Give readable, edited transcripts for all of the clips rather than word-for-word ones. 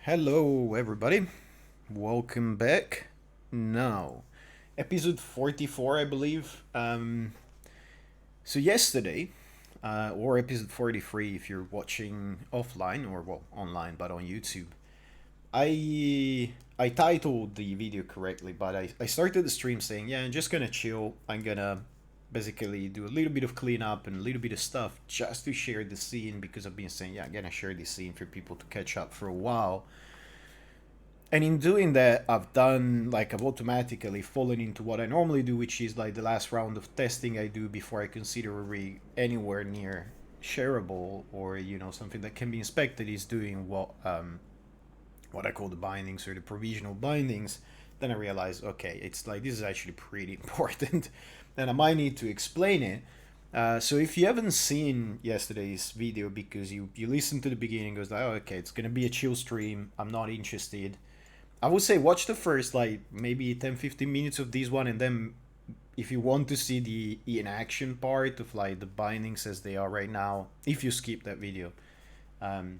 Hello, everybody. Welcome back. Now, episode 44, I believe. So yesterday, or episode 43, if you're watching offline or well online, but on YouTube, I titled the video correctly, but I started the stream saying, yeah, I'm just gonna chill. I'm gonna basically do a little bit of cleanup and a little bit of stuff just to share the scene because I've been saying, yeah, I'm gonna share this scene for people to catch up for a while. And in doing that, I've automatically fallen into what I normally do, which is like the last round of testing I do before I consider a rig anywhere near shareable or, something that can be inspected is doing what I call the bindings or the provisional bindings. Then I realize, okay, it's like this is actually pretty important and I might need to explain it. So if you haven't seen yesterday's video because you listened to the beginning, goes like, oh, okay, it's gonna be a chill stream. I'm not interested. I would say watch the first like maybe 10-15 minutes of this one, and then if you want to see the in action part of like the bindings as they are right now, if you skip that video, um,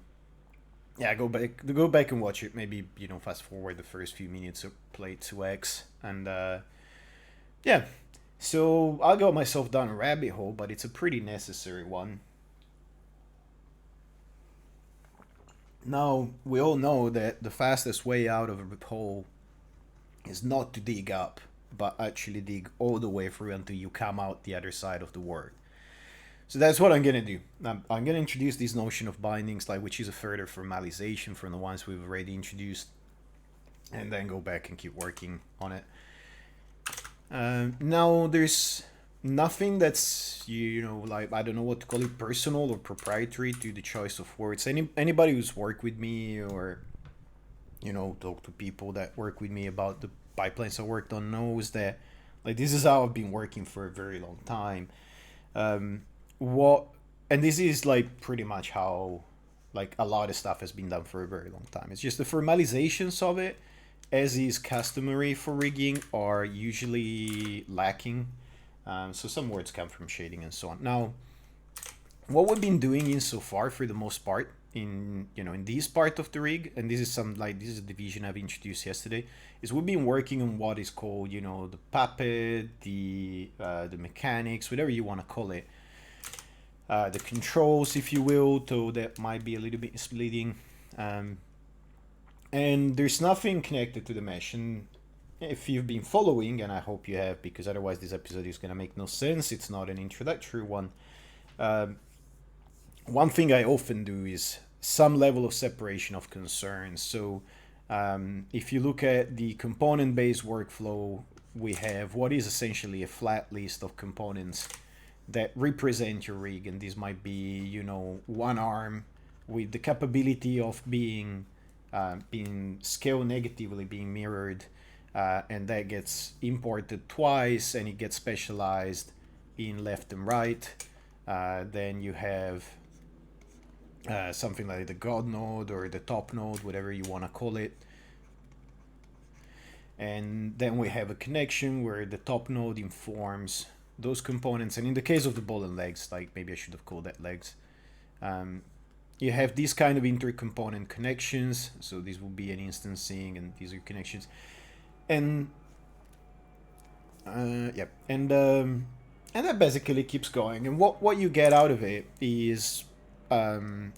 yeah, go back and watch it. Maybe fast forward the first few minutes or play 2x, and yeah. So I got myself down a rabbit hole, but it's a pretty necessary one. Now we all know that the fastest way out of a hole is not to dig up, but actually dig all the way through until you come out the other side of the word. So that's what I'm gonna do. I'm gonna introduce this notion of bindings, like which is a further formalization from the ones we've already introduced, and then go back and keep working on it. Now there's nothing that's like I don't know what to call it, personal or proprietary to the choice of words. Anybody who's worked with me or talk to people that work with me about the pipelines I worked on knows that like this is how I've been working for a very long time. What and this is like pretty much how like a lot of stuff has been done for a very long time. It's just the formalizations of it, as is customary for rigging, are usually lacking. So some words come from shading and so on. Now, what we've been doing in so far, for the most part, in this part of the rig, and this is a division I've introduced yesterday, is we've been working on what is called the puppet, the mechanics, whatever you want to call it, the controls, if you will, though that might be a little bit misleading. And there's nothing connected to the mesh. And if you've been following, and I hope you have, because otherwise this episode is going to make no sense, it's not an introductory one. One thing I often do is some level of separation of concerns. So if you look at the component-based workflow, we have what is essentially a flat list of components that represent your rig, and this might be one arm with the capability of being scale negatively, being mirrored, and that gets imported twice, and it gets specialized in left and right. Then you have something like the God node or the top node, whatever you want to call it. And then we have a connection where the top node informs those components. And in the case of the ball and legs, like maybe I should have called that legs, you have these kind of intercomponent connections. So this will be an instancing, and these are connections. And and that basically keeps going. And what you get out of it is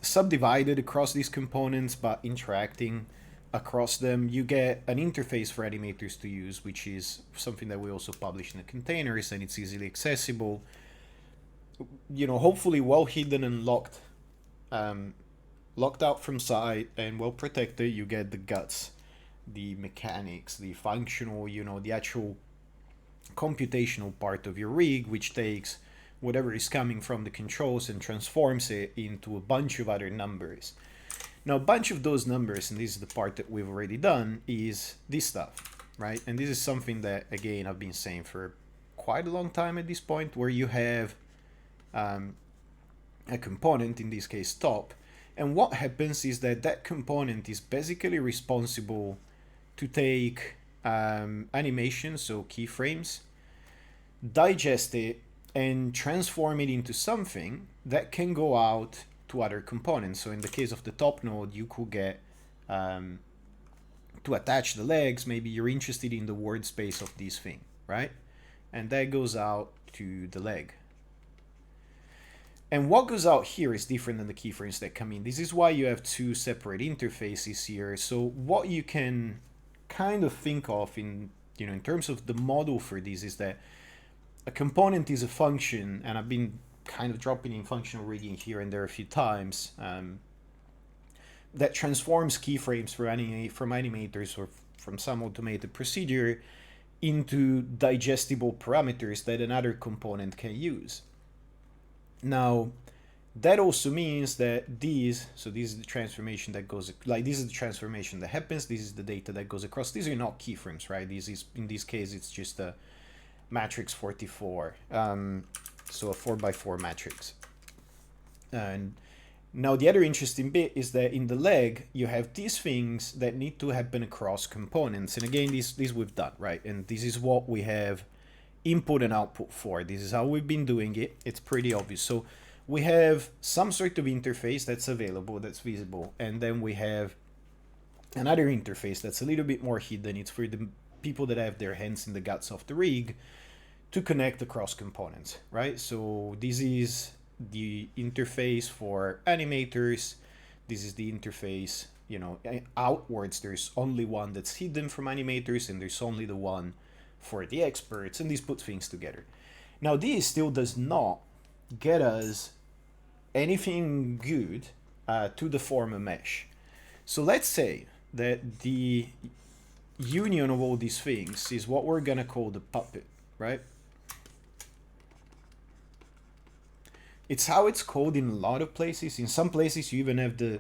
subdivided across these components, but interacting across them. You get an interface for animators to use, which is something that we also publish in the containers, and it's easily accessible. Hopefully well hidden and locked out from sight and well protected. You get the guts, the mechanics, the functional, the actual computational part of your rig, which takes whatever is coming from the controls and transforms it into a bunch of other numbers. Now, a bunch of those numbers, and this is the part that we've already done, is this stuff, right? And this is something that, again, I've been saying for quite a long time at this point, where you have a component, in this case top, and what happens is that component is basically responsible to take animation, so keyframes, digest it, and transform it into something that can go out to other components. So in the case of the top node, you could get um, to attach the legs. Maybe you're interested in the word space of this thing, right? And that goes out to the leg. And what goes out here is different than the keyframes that come in. This is why you have two separate interfaces here. So what you can kind of think of in, you know, in terms of the model for this is that a component is a function, and I've been kind of dropping in functional rigging here and there a few times, that transforms keyframes from animators or from some automated procedure into digestible parameters that another component can use. Now, that also means that these, so this is the transformation that goes, like this is the transformation that happens, this is the data that goes across. These are not keyframes, right? This is, in this case, it's just a matrix 44, so a 4x4 matrix. And now the other interesting bit is that in the leg, you have these things that need to happen across components. And again, this we've done, right? And this is what we have input and output for. This is how we've been doing it. It's pretty obvious. So we have some sort of interface that's available, that's visible. And then we have another interface that's a little bit more hidden. It's for the people that have their hands in the guts of the rig to connect across components, right? So this is the interface for animators. This is the interface, you know, outwards. There's only one that's hidden from animators, and there's only the one for the experts, and this puts things together. Now, this still does not get us anything good to deform a mesh. So let's say that the union of all these things is what we're gonna call the puppet, right? It's how it's called in a lot of places. In some places, you even have the,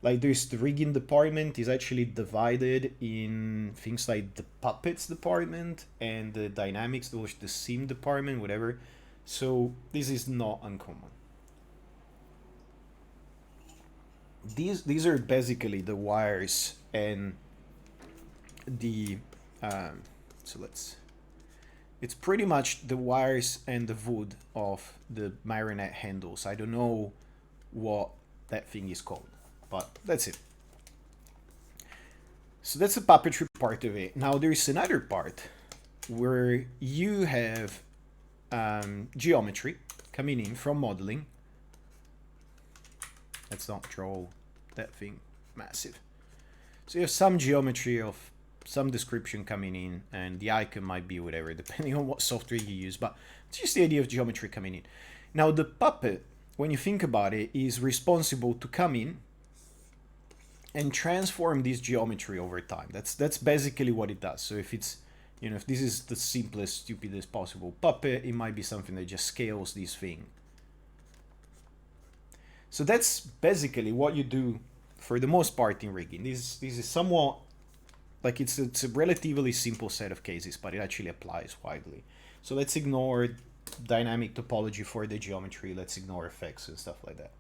like, there's the rigging department is actually divided in things like the puppets department and the dynamics, the sim department, whatever. So this is not uncommon. These are basically the wires and the so it's pretty much the wires and the wood of the marionette handles. I don't know what that thing is called, but that's it. So that's the puppetry part of it. Now there's another part where you have geometry coming in from modeling. Let's not draw that thing massive. So you have some geometry of some description coming in, and the icon might be whatever, depending on what software you use, but it's just the idea of geometry coming in. Now the puppet, when you think about it, is responsible to come in and transform this geometry over time. That's basically what it does. So if it's, you know, if this is the simplest, stupidest possible puppet, it might be something that just scales this thing. So that's basically what you do for the most part in rigging. This is somewhat like it's a relatively simple set of cases, but it actually applies widely. So let's ignore dynamic topology for the geometry. Let's ignore effects and stuff like that.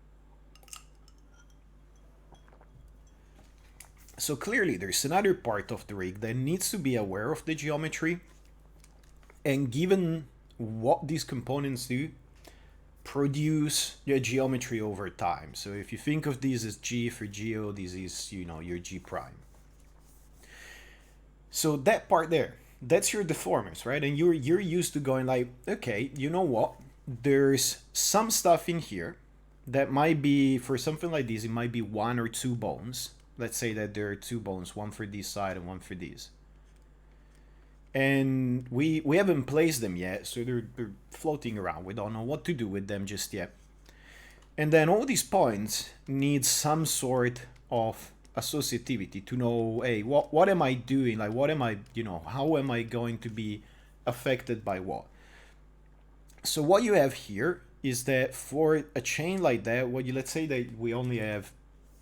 So clearly there's another part of the rig that needs to be aware of the geometry, and given what these components do, produce your geometry over time. So if you think of these as G for geo, this is, you know, your G prime. So that part there, that's your deformers, right? And you're used to going like, okay, you know what? There's some stuff in here that might be, for something like this, it might be 1 or 2 bones. Let's say that there are 2 bones, one for this side and one for this. And we haven't placed them yet, so they're floating around. We don't know what to do with them just yet. And then all these points need some sort of associativity to know, hey, what am I doing? Like, what am I, you know, how am I going to be affected by what? So what you have here is that for a chain like that, what you, let's say that we only have,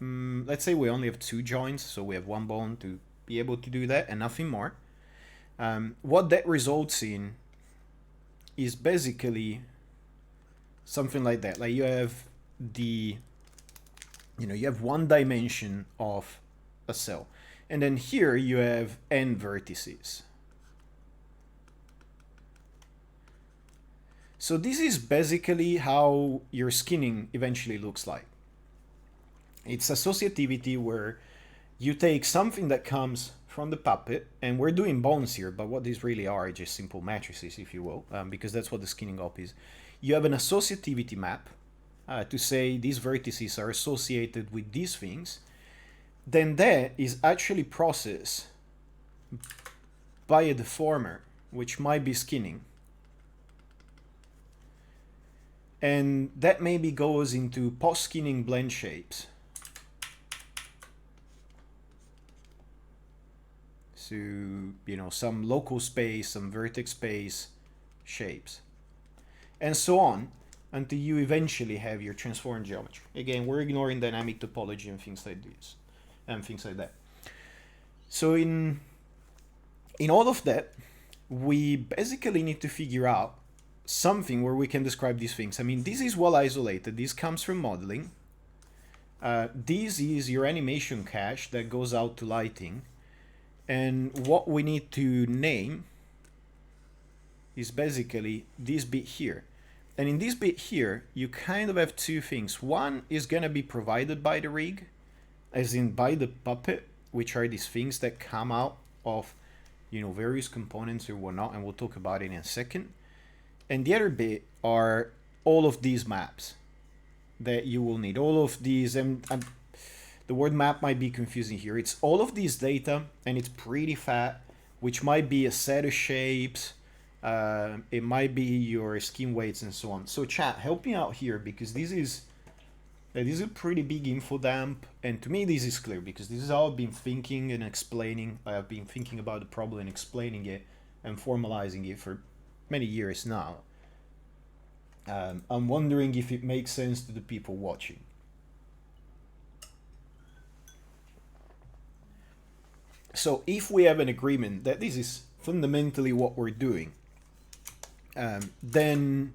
let's say we only have 2 joints, so we have 1 bone to be able to do that and nothing more. What that results in is basically something like that. Like you have the, you know, you have 1 dimension of a cell, and then here you have n vertices. So this is basically how your skinning eventually looks like. It's associativity where you take something that comes from the puppet, and we're doing bones here, but what these really are just simple matrices, if you will, because that's what the skinning up is. You have an associativity map to say these vertices are associated with these things. Then that is actually processed by a deformer, which might be skinning. And that maybe goes into post-skinning blend shapes. So, you know, some local space, some vertex space shapes. And so on until you eventually have your transform geometry. Again, we're ignoring dynamic topology and things like this and things like that. So in all of that, we basically need to figure out something where we can describe these things. I mean, this is well isolated. This comes from modeling. This is your animation cache that goes out to lighting. And what we need to name is basically this bit here. And in this bit here, you kind of have two things. One is going to be provided by the rig, as in by the puppet, which are these things that come out of, you know, various components or whatnot, and we'll talk about it in a second. And the other bit are all of these maps that you will need. All of these, and the word map might be confusing here. It's all of these data, and it's pretty fat, which might be a set of shapes. It might be your skin weights and so on. So chat, help me out here, because this is a pretty big info dump, and to me this is clear because this is how I've been thinking and explaining. I've been thinking about the problem and explaining it and formalizing it for many years now. I'm wondering if it makes sense to the people watching. So if we have an agreement that this is fundamentally what we're doing, then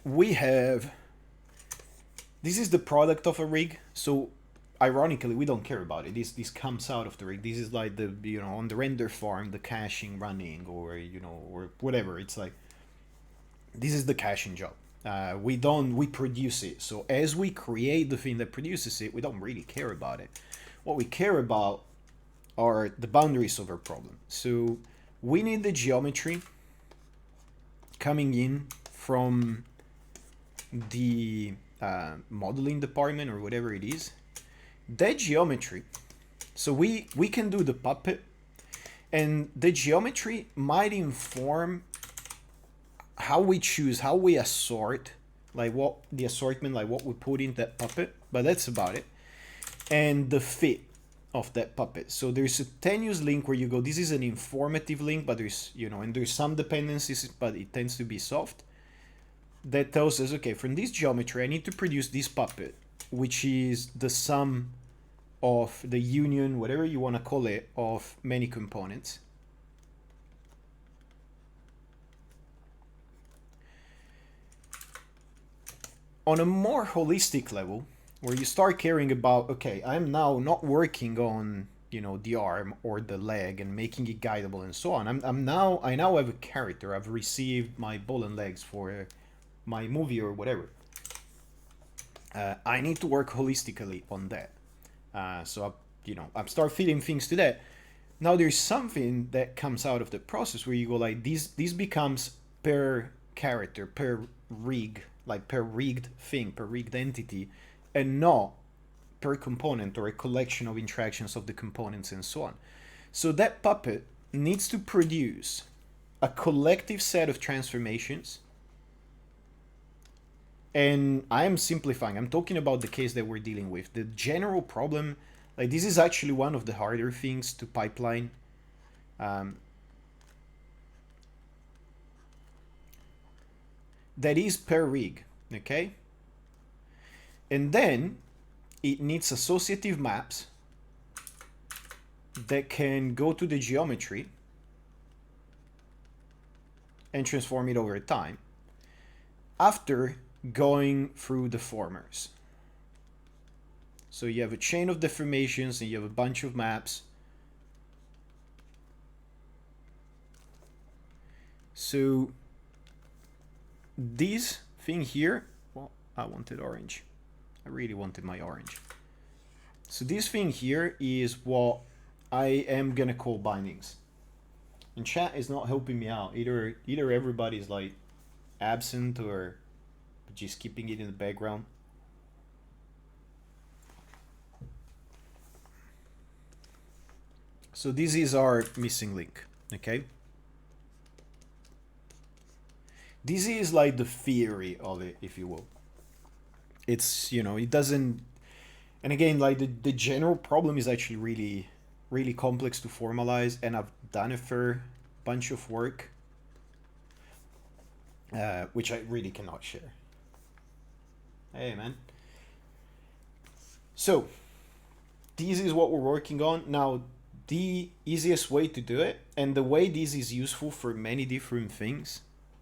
we have, this is the product of a rig. So ironically, we don't care about it. This comes out of the rig. This is like the, you know, on the render farm, the caching running, or, you know, or whatever. It's like, this is the caching job. We produce it. So as we create the thing that produces it, we don't really care about it. What we care about are the boundaries of our problem. So we need the geometry coming in from the modeling department or whatever it is. That geometry, so we can do the puppet, and the geometry might inform how we choose, how we assort, like what the assortment, like what we put in that puppet, but that's about it. And the fit of that puppet. So there's a tenuous link where you go, this is an informative link, but there's, you know, and there's some dependencies, but it tends to be soft. That tells us, okay, from this geometry, I need to produce this puppet, which is the sum of the union, whatever you want to call it, of many components. On a more holistic level, where you start caring about, okay, I'm now not working on, you know, the arm or the leg and making it guidable and so on. I now have a character. I've received my ball and legs for my movie or whatever. I need to work holistically on that. So I start feeding things to that. Now there's something that comes out of the process where you go like, this becomes per character, per rig, like per rigged thing, per rigged entity, and not per component or a collection of interactions of the components and so on. So that puppet needs to produce a collective set of transformations. And I'm simplifying. I'm talking about the case that we're dealing with. The general problem, like this is actually one of the harder things to pipeline. That is per rig, okay? And then it needs associative maps that can go to the geometry and transform it over time after going through deformers. So you have a chain of deformations and you have a bunch of maps. So this thing here, well, I wanted orange. I really wanted my orange. So this thing here is what I am gonna call bindings. And chat is not helping me out. Either everybody's like absent or just keeping it in the background. So this is our missing link, okay? This is like the theory of it, if you will. It's, you know, it doesn't, and again, like the general problem is actually really complex to formalize, and I've done a fair bunch of work, which I really cannot share. Hey, man. So, this is what we're working on. Now, the easiest way to do it, and the way this is useful for many different things,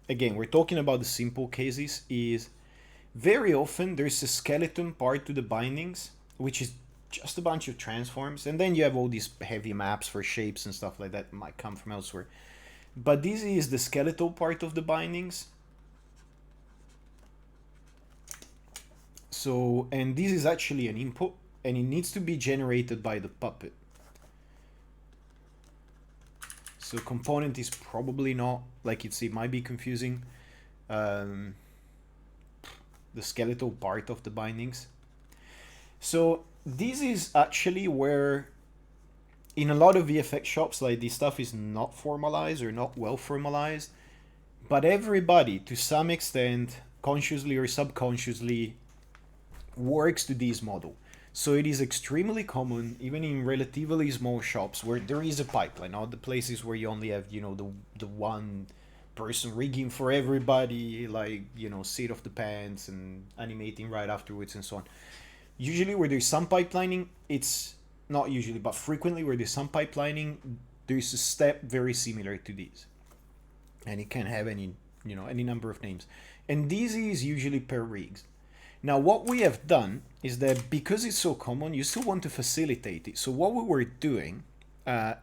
again, we're talking about the simple cases, is very often there's a skeleton part to the bindings, which is just a bunch of transforms, and then you have all these heavy maps for shapes and stuff like that might come from elsewhere. But this is the skeletal part of the bindings. So, and this is actually an input, and it needs to be generated by the puppet. So component is probably not, like it might be confusing. The skeletal part of the bindings. So this is actually where in a lot of VFX shops, like this stuff is not formalized or not well formalized, but everybody to some extent, consciously or subconsciously, works to this model. So it is extremely common, even in relatively small shops, where there is a pipeline. Not the places where you only have, you know, the one person rigging for everybody, like, you know, seat of the pants and animating right afterwards and so on. Usually where there's some pipelining, it's not usually, but frequently where there's some pipelining, there's a step very similar to this. And it can have any, you know, any number of names. And this is usually per rigs. Now, what we have done is that because it's so common, you still want to facilitate it. So what we were doing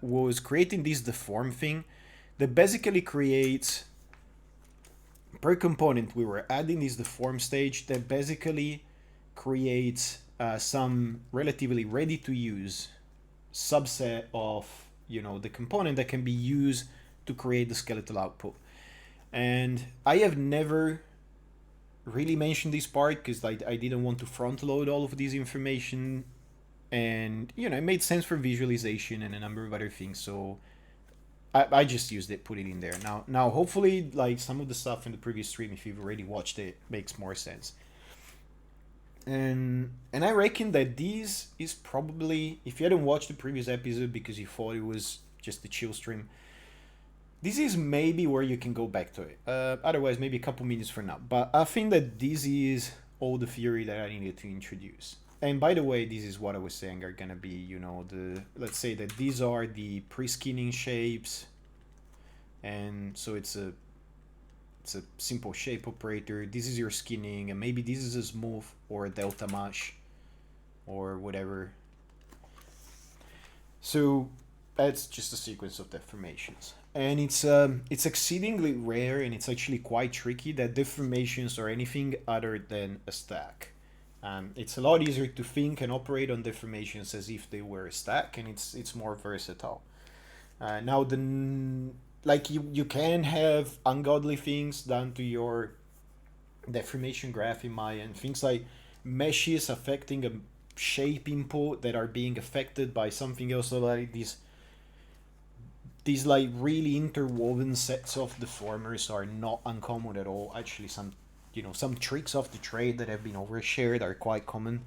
was creating this deform thing that basically creates, per component, we were adding this deform stage that basically creates some relatively ready-to-use subset of, you know, the component that can be used to create the skeletal output. And I have never really mentioned this part because I didn't want to front load all of this information, and you know, it made sense for visualization and a number of other things, so I just used it, put it in there. Now hopefully, like, some of the stuff in the previous stream, if you've already watched it, makes more sense. And I reckon that this is probably, if you hadn't watched the previous episode because you thought it was just a chill stream, this is maybe where you can go back to it. Otherwise, maybe a couple minutes for now. But I think that this is all the theory that I needed to introduce. And by the way, this is what I was saying are gonna be, you know, let's say that these are the pre-skinning shapes. And so it's a simple shape operator. This is your skinning, and maybe this is a smooth or a delta mesh or whatever. So that's just a sequence of deformations. And it's exceedingly rare, and it's actually quite tricky that deformations are anything other than a stack. It's a lot easier to think and operate on deformations as if they were a stack, and it's more versatile. Now, like you can have ungodly things done to your deformation graph in Maya, and things like meshes affecting a shape input that are being affected by something else, so like these like really interwoven sets of deformers are not uncommon at all. Actually, some tricks of the trade that have been overshared are quite common.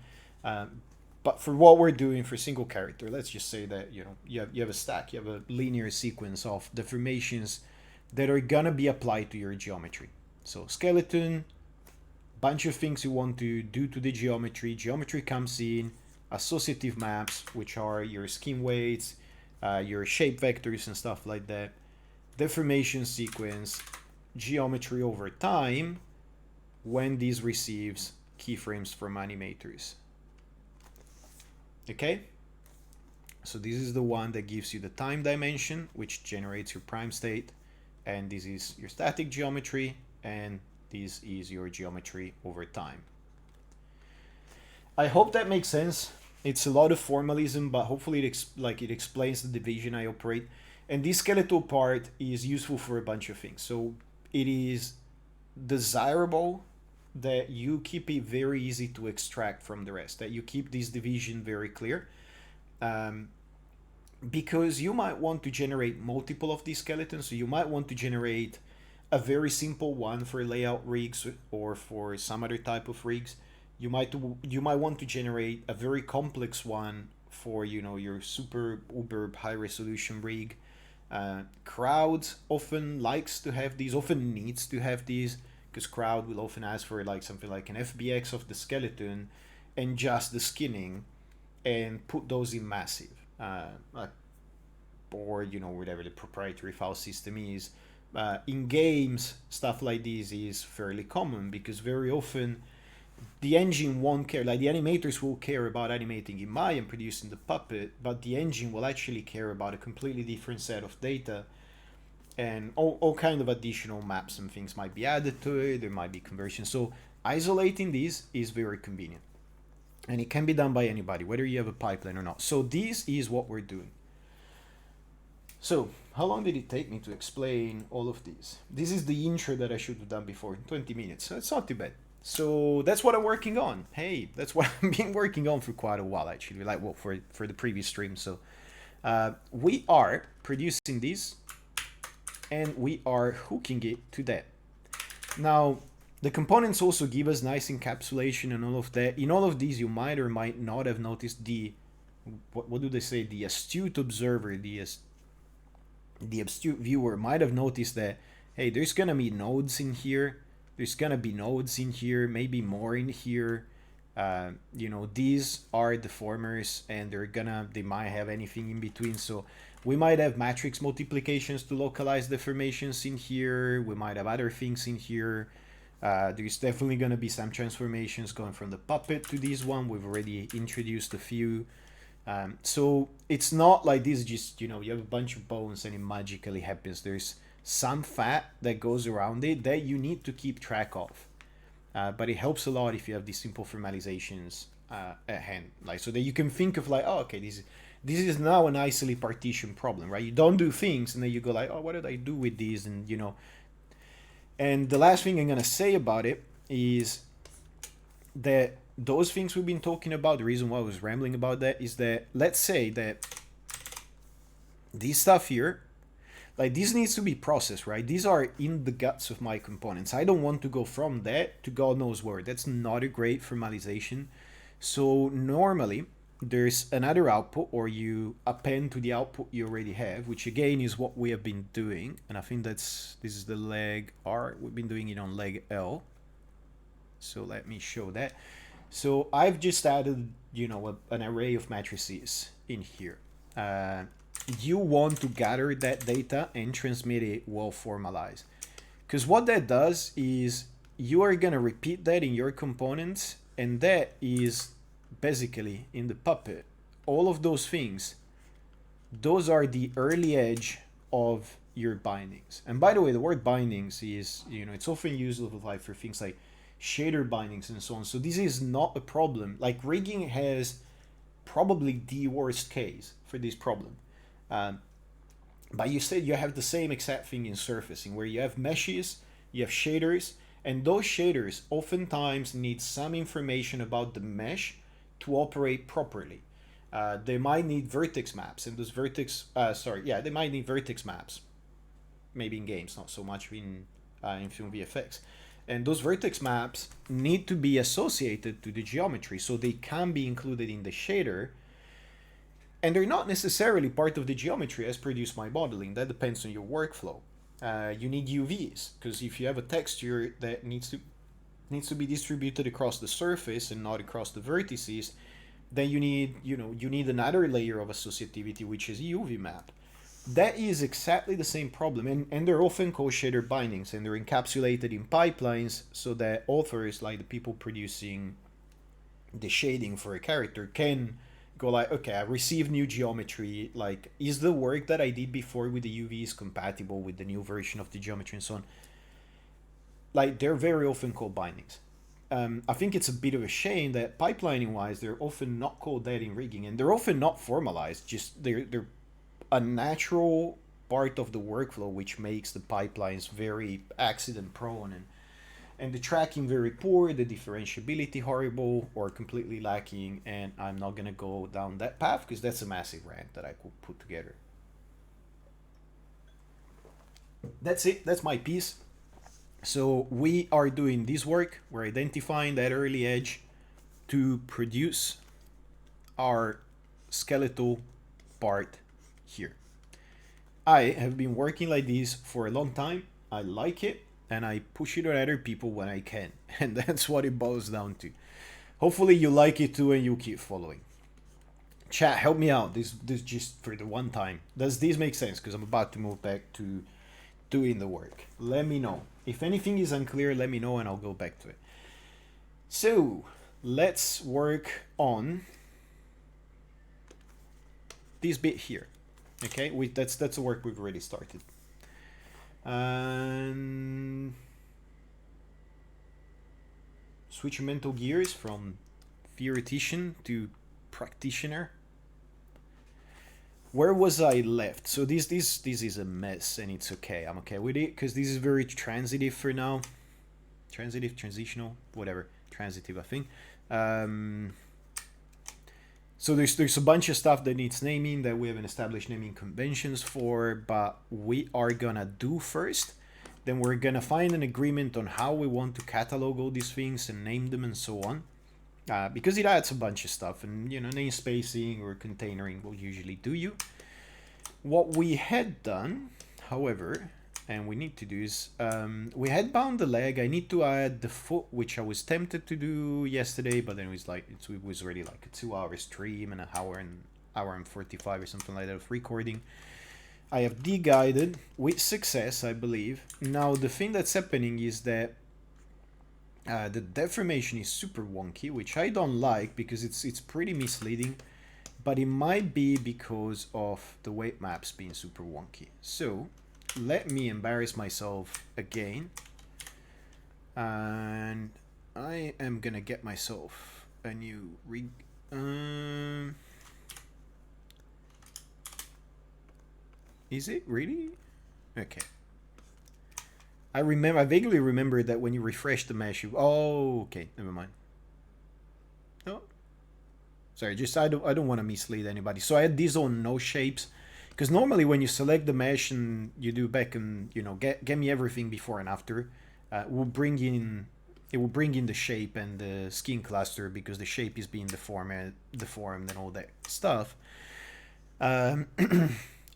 But for what we're doing for single character, let's just say that, you know, you have a stack, you have a linear sequence of deformations that are gonna be applied to your geometry. So skeleton, bunch of things you want to do to the geometry. Geometry comes in, associative maps, which are your skin weights, your shape vectors and stuff like that. Deformation sequence, geometry over time, when this receives keyframes from animators. Okay, so this is the one that gives you the time dimension, which generates your prime state, and this is your static geometry, and this is your geometry over time. I hope that makes sense. It's a lot of formalism, but hopefully it explains the division I operate. And this skeletal part is useful for a bunch of things. So it is desirable that you keep it very easy to extract from the rest, that you keep this division very clear. Um, because you might want to generate multiple of these skeletons. So you might want to generate a very simple one for layout rigs or for some other type of rigs. You might want to generate a very complex one for your super uber high resolution rig. Crowd often likes to have these, often needs to have these, because crowd will often ask for like something like an FBX of the skeleton and just the skinning, and put those in massive, or whatever the proprietary file system is. In games, stuff like this is fairly common because very often the engine won't care. Like the animators will care about animating in Maya and producing the puppet, but the engine will actually care about a completely different set of data, and all kind of additional maps and things might be added to it. There might be conversions. So isolating these is very convenient, and it can be done by anybody, whether you have a pipeline or not. So this is what we're doing. So how long did it take me to explain all of these? This is the intro that I should have done before, 20 minutes. So it's not too bad. So that's what I'm working on. Hey, that's what I've been working on for quite a while, actually. Like, well, for the previous stream. So we are producing this, and we are hooking it to that. Now, the components also give us nice encapsulation and all of that. In all of these, you might or might not have noticed what do they say? The astute observer, the astute viewer might have noticed that, hey, there's gonna be nodes in here. There's gonna be nodes in here, maybe more in here. These are deformers, and they might have anything in between. So we might have matrix multiplications to localize deformations in here. We might have other things in here. There's definitely gonna be some transformations going from the puppet to this one. We've already introduced a few. So it's not like this, just, you have a bunch of bones and it magically happens. There's some fat that goes around it that you need to keep track of. But it helps a lot if you have these simple formalizations at hand, like, so that you can think of like, oh, okay, this is now an nicely partitioned problem, right? You don't do things and then you go like, oh, what did I do with these? And and the last thing I'm gonna say about it is that those things we've been talking about, the reason why I was rambling about that is that, let's say that this stuff here, like, this needs to be processed, right? These are in the guts of my components. I don't want to go from that to God knows where. That's not a great formalization. So normally there's another output, or you append to the output you already have, which again is what we have been doing. And I think this is the leg R. We've been doing it on leg L. So let me show that. So I've just added, an array of matrices in here. You want to gather that data and transmit it well formalized. Because what that does is you are going to repeat that in your components, and that is basically in the puppet. All of those things, those are the early edge of your bindings. And by the way, the word bindings is, it's often used like for things like shader bindings and so on. So this is not a problem. Like, rigging has probably the worst case for this problem. But you said you have the same exact thing in surfacing, where you have meshes, you have shaders, and those shaders oftentimes need some information about the mesh to operate properly. They might need vertex maps, and those they might need vertex maps. Maybe in games, not so much in film VFX. And those vertex maps need to be associated to the geometry, so they can be included in the shader. And they're not necessarily part of the geometry as produced by modeling. That depends on your workflow. You need UVs, because if you have a texture that needs to be distributed across the surface and not across the vertices, then you need another layer of associativity, which is a UV map. That is exactly the same problem, and they're often called shader bindings, and they're encapsulated in pipelines so that authors, like the people producing the shading for a character, can go like, okay, I received new geometry, like, is the work that I did before with the UVs compatible with the new version of the geometry and so on. Like, they're very often called bindings. I think it's a bit of a shame that pipelining wise, they're often not called that in rigging, and they're often not formalized. Just they're a natural part of the workflow, which makes the pipelines very accident prone and the tracking very poor, the differentiability horrible or completely lacking. And I'm not gonna go down that path because that's a massive rant that I could put together. That's it. That's my piece. So we are doing this work. We're identifying that early edge to produce our skeletal part here. I have been working like this for a long time. I like it and I push it on other people when I can. And that's what it boils down to. Hopefully you like it too and you keep following. Chat, help me out. This just for the one time. Does this make sense? Because I'm about to move back to doing the work. Let me know. If anything is unclear, let me know and I'll go back to it. So let's work on this bit here. Okay, that's the work we've already started. Switch your mental gears from theoretician to practitioner. Where was I left? So this is a mess and it's okay. I'm okay with it because this is very transitive for now. Transitive, transitional, whatever. Transitive, I think. So there's a bunch of stuff that needs naming that we haven't established naming conventions for, but we are gonna do first. Then we're gonna find an agreement on how we want to catalog all these things and name them and so on. Because it adds a bunch of stuff, and you know, name spacing or containering will usually do you. What we had done, however, and we need to do is we had bound the leg. I need to add the foot, which I was tempted to do yesterday, but then it was like it was already like a 2-hour stream and an hour and 45 or something like that of recording. I have de-guided with success, I believe. Now the thing that's happening is that the deformation is super wonky, which I don't like because it's pretty misleading, but it might be because of the weight maps being super wonky. So let me embarrass myself again, and I am gonna get myself a new rig. Is it really? Okay. I vaguely remember that when you refresh the mesh, oh, okay, never mind. Oh, sorry, just I don't want to mislead anybody. So I had these on no shapes, because normally when you select the mesh and you do back and you know get me everything before and after, it will bring in the shape and the skin cluster because the shape is being deformed and all that stuff.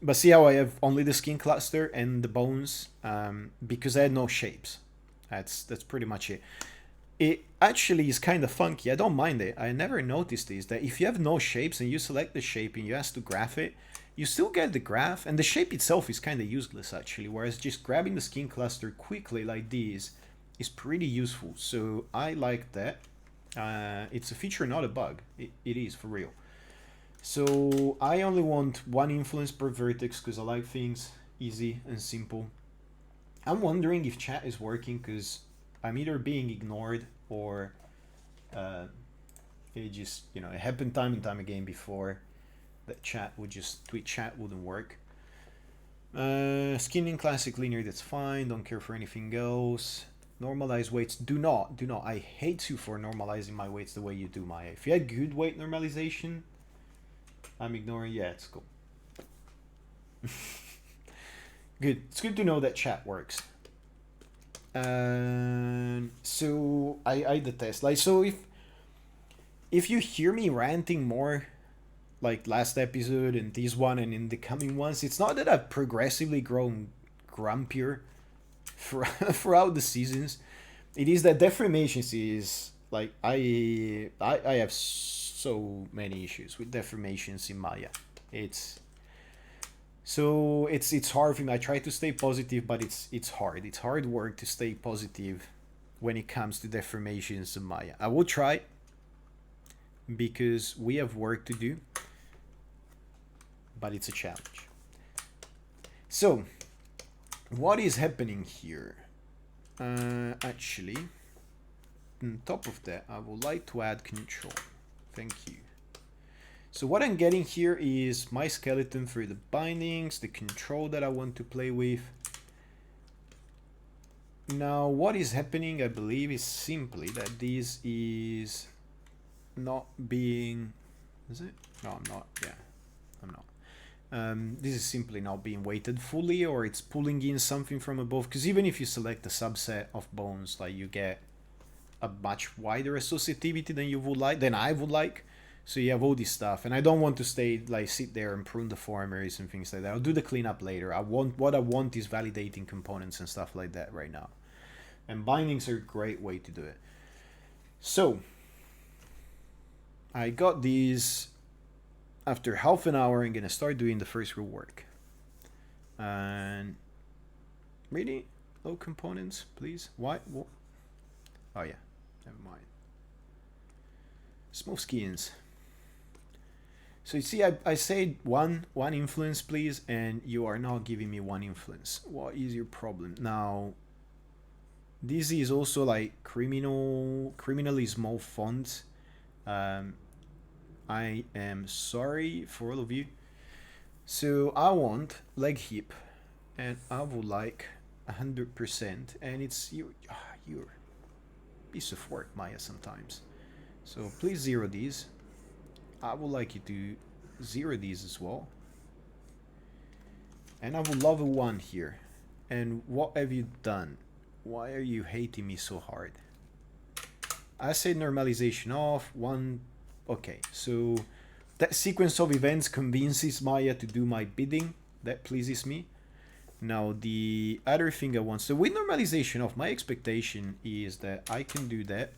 But see how I have only the skin cluster and the bones because I had no shapes. That's pretty much it. It actually is kind of funky. I don't mind it. I never noticed this, that if you have no shapes and you select the shape and you ask to graph it, you still get the graph, and the shape itself is kind of useless actually, whereas just grabbing the skin cluster quickly like this is pretty useful. So I like that. It's a feature, not a bug. It is for real. So I only want one influence per vertex because I like things easy and simple. I'm wondering if chat is working because I'm either being ignored or it just, you know, it happened time and time again before that tweet chat wouldn't work. Skinning classic linear, that's fine. Don't care for anything else. Normalize weights, do not. I hate you for normalizing my weights the way you do, Maya. If you had good weight normalization, I'm ignoring. Yeah, it's cool. Good. It's good to know that chat works. So I detest, like, so if you hear me ranting more like last episode and this one and in the coming ones, it's not that I've progressively grown grumpier throughout the seasons. It is that Deformation is like I have so many issues with deformations in Maya. It's hard for me. I try to stay positive, but it's hard. It's hard work to stay positive when it comes to deformations in Maya. I will try because we have work to do, but it's a challenge. So what is happening here? Actually, on top of that, I would like to add control. Thank you. So what I'm getting here is my skeleton for the bindings, the control that I want to play with. Now what is happening, I believe, is simply that this is not being... Is it? No, I'm not. Yeah, I'm not. This is simply not being weighted fully, or it's pulling in something from above. Because even if you select a subset of bones, like you get a much wider associativity than you would like, than I would like. So you have all this stuff, and I don't want to sit there and prune deformers and things like that. I'll do the cleanup later. What I want is validating components and stuff like that right now. And bindings are a great way to do it. So I got these. After half an hour, I'm gonna start doing the first rework. And really low components, please. Why? What? Oh yeah, never mind. Smooth skins. So you see, I said one influence, please, and you are not giving me one influence. What is your problem? Now, this is also like criminally small font. I am sorry for all of you. So I want leg hip, and I would like 100%, and it's your piece of work, Maya, sometimes. So please zero these. I would like you to zero these as well. And I would love a 1 here. And what have you done? Why are you hating me so hard? I said normalization off, 1. Okay, so that sequence of events convinces Maya to do my bidding. That pleases me. Now the other thing I want, so with normalization off, my expectation is that I can do that.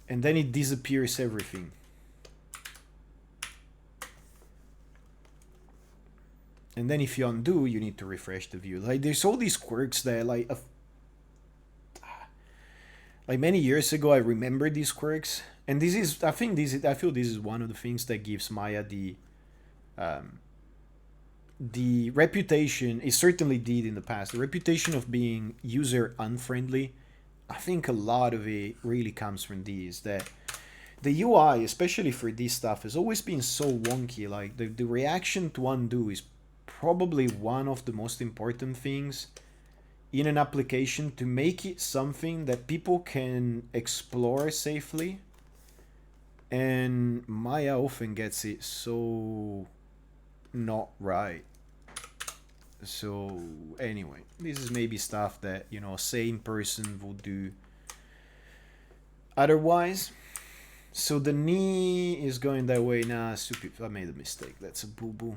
And then it disappears everything. And then if you undo, you need to refresh the view. Like there's all these quirks that like many years ago I remember these quirks, and this is I feel this is one of the things that gives Maya the reputation. It certainly did in the past, the reputation of being user unfriendly. I think a lot of it really comes from these, that the UI, especially for this stuff, has always been so wonky. Like the reaction to undo is probably one of the most important things in an application to make it something that people can explore safely. And Maya often gets it so not right. So anyway, this is maybe stuff that, you know, a sane person would do otherwise. So the knee is going that way. Nah, stupid, I made a mistake. That's a boo-boo.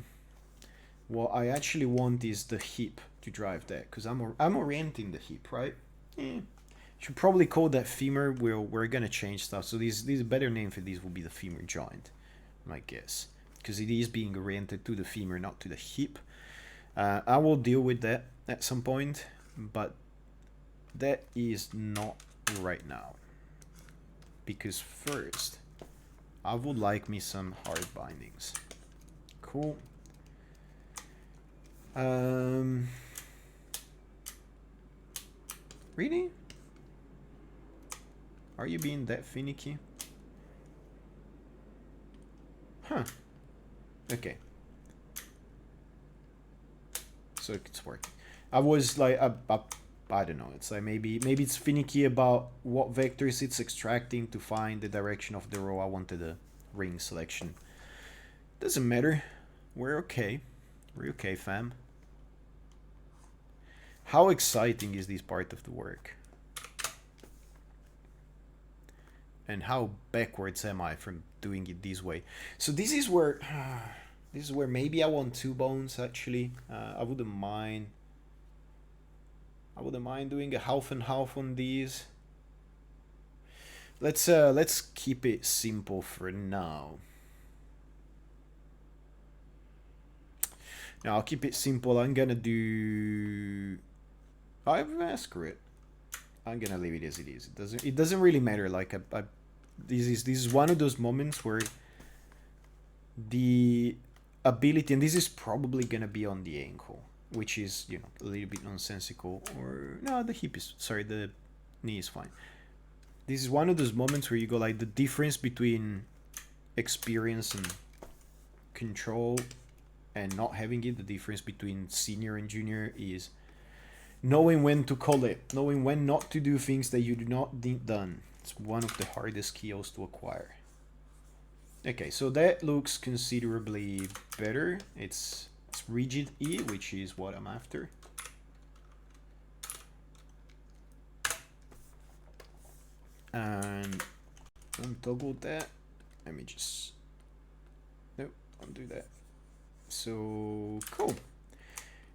What I actually want is the hip to drive that, because I'm orienting the hip, right? Should probably call that femur. We're gonna change stuff. So these better name for these will be the femur joint, my guess, because it is being oriented to the femur, not to the hip. I will deal with that at some point, but that is not right now, because first I would like me some hard bindings. Cool. Really? Are you being that finicky? Huh. Okay. So it's working. I was like, I don't know. It's like maybe it's finicky about what vectors it's extracting to find the direction of the row. I wanted a ring selection. Doesn't matter. We're okay. We're okay, fam. How exciting is this part of the work? And how backwards am I from doing it this way? So this is where maybe I want 2 bones actually. I wouldn't mind doing a half and half on these. Let's keep it simple for now. Now I'll keep it simple. I'm gonna do screw it. I'm gonna leave it as it is. It doesn't really matter. Like this is one of those moments where the ability, and this is probably gonna be on the ankle, which is, you know, a little bit nonsensical. Or no, the hip is, sorry, the knee is fine. This is one of those moments where you go like the difference between experience and control and not having it. The difference between senior and junior is knowing when to call it, knowing when not to do things that you do not need done. It's one of the hardest skills to acquire. Okay, so that looks considerably better. It's rigid E, which is what I'm after. And untoggle that. Let me just, nope, undo that. So cool.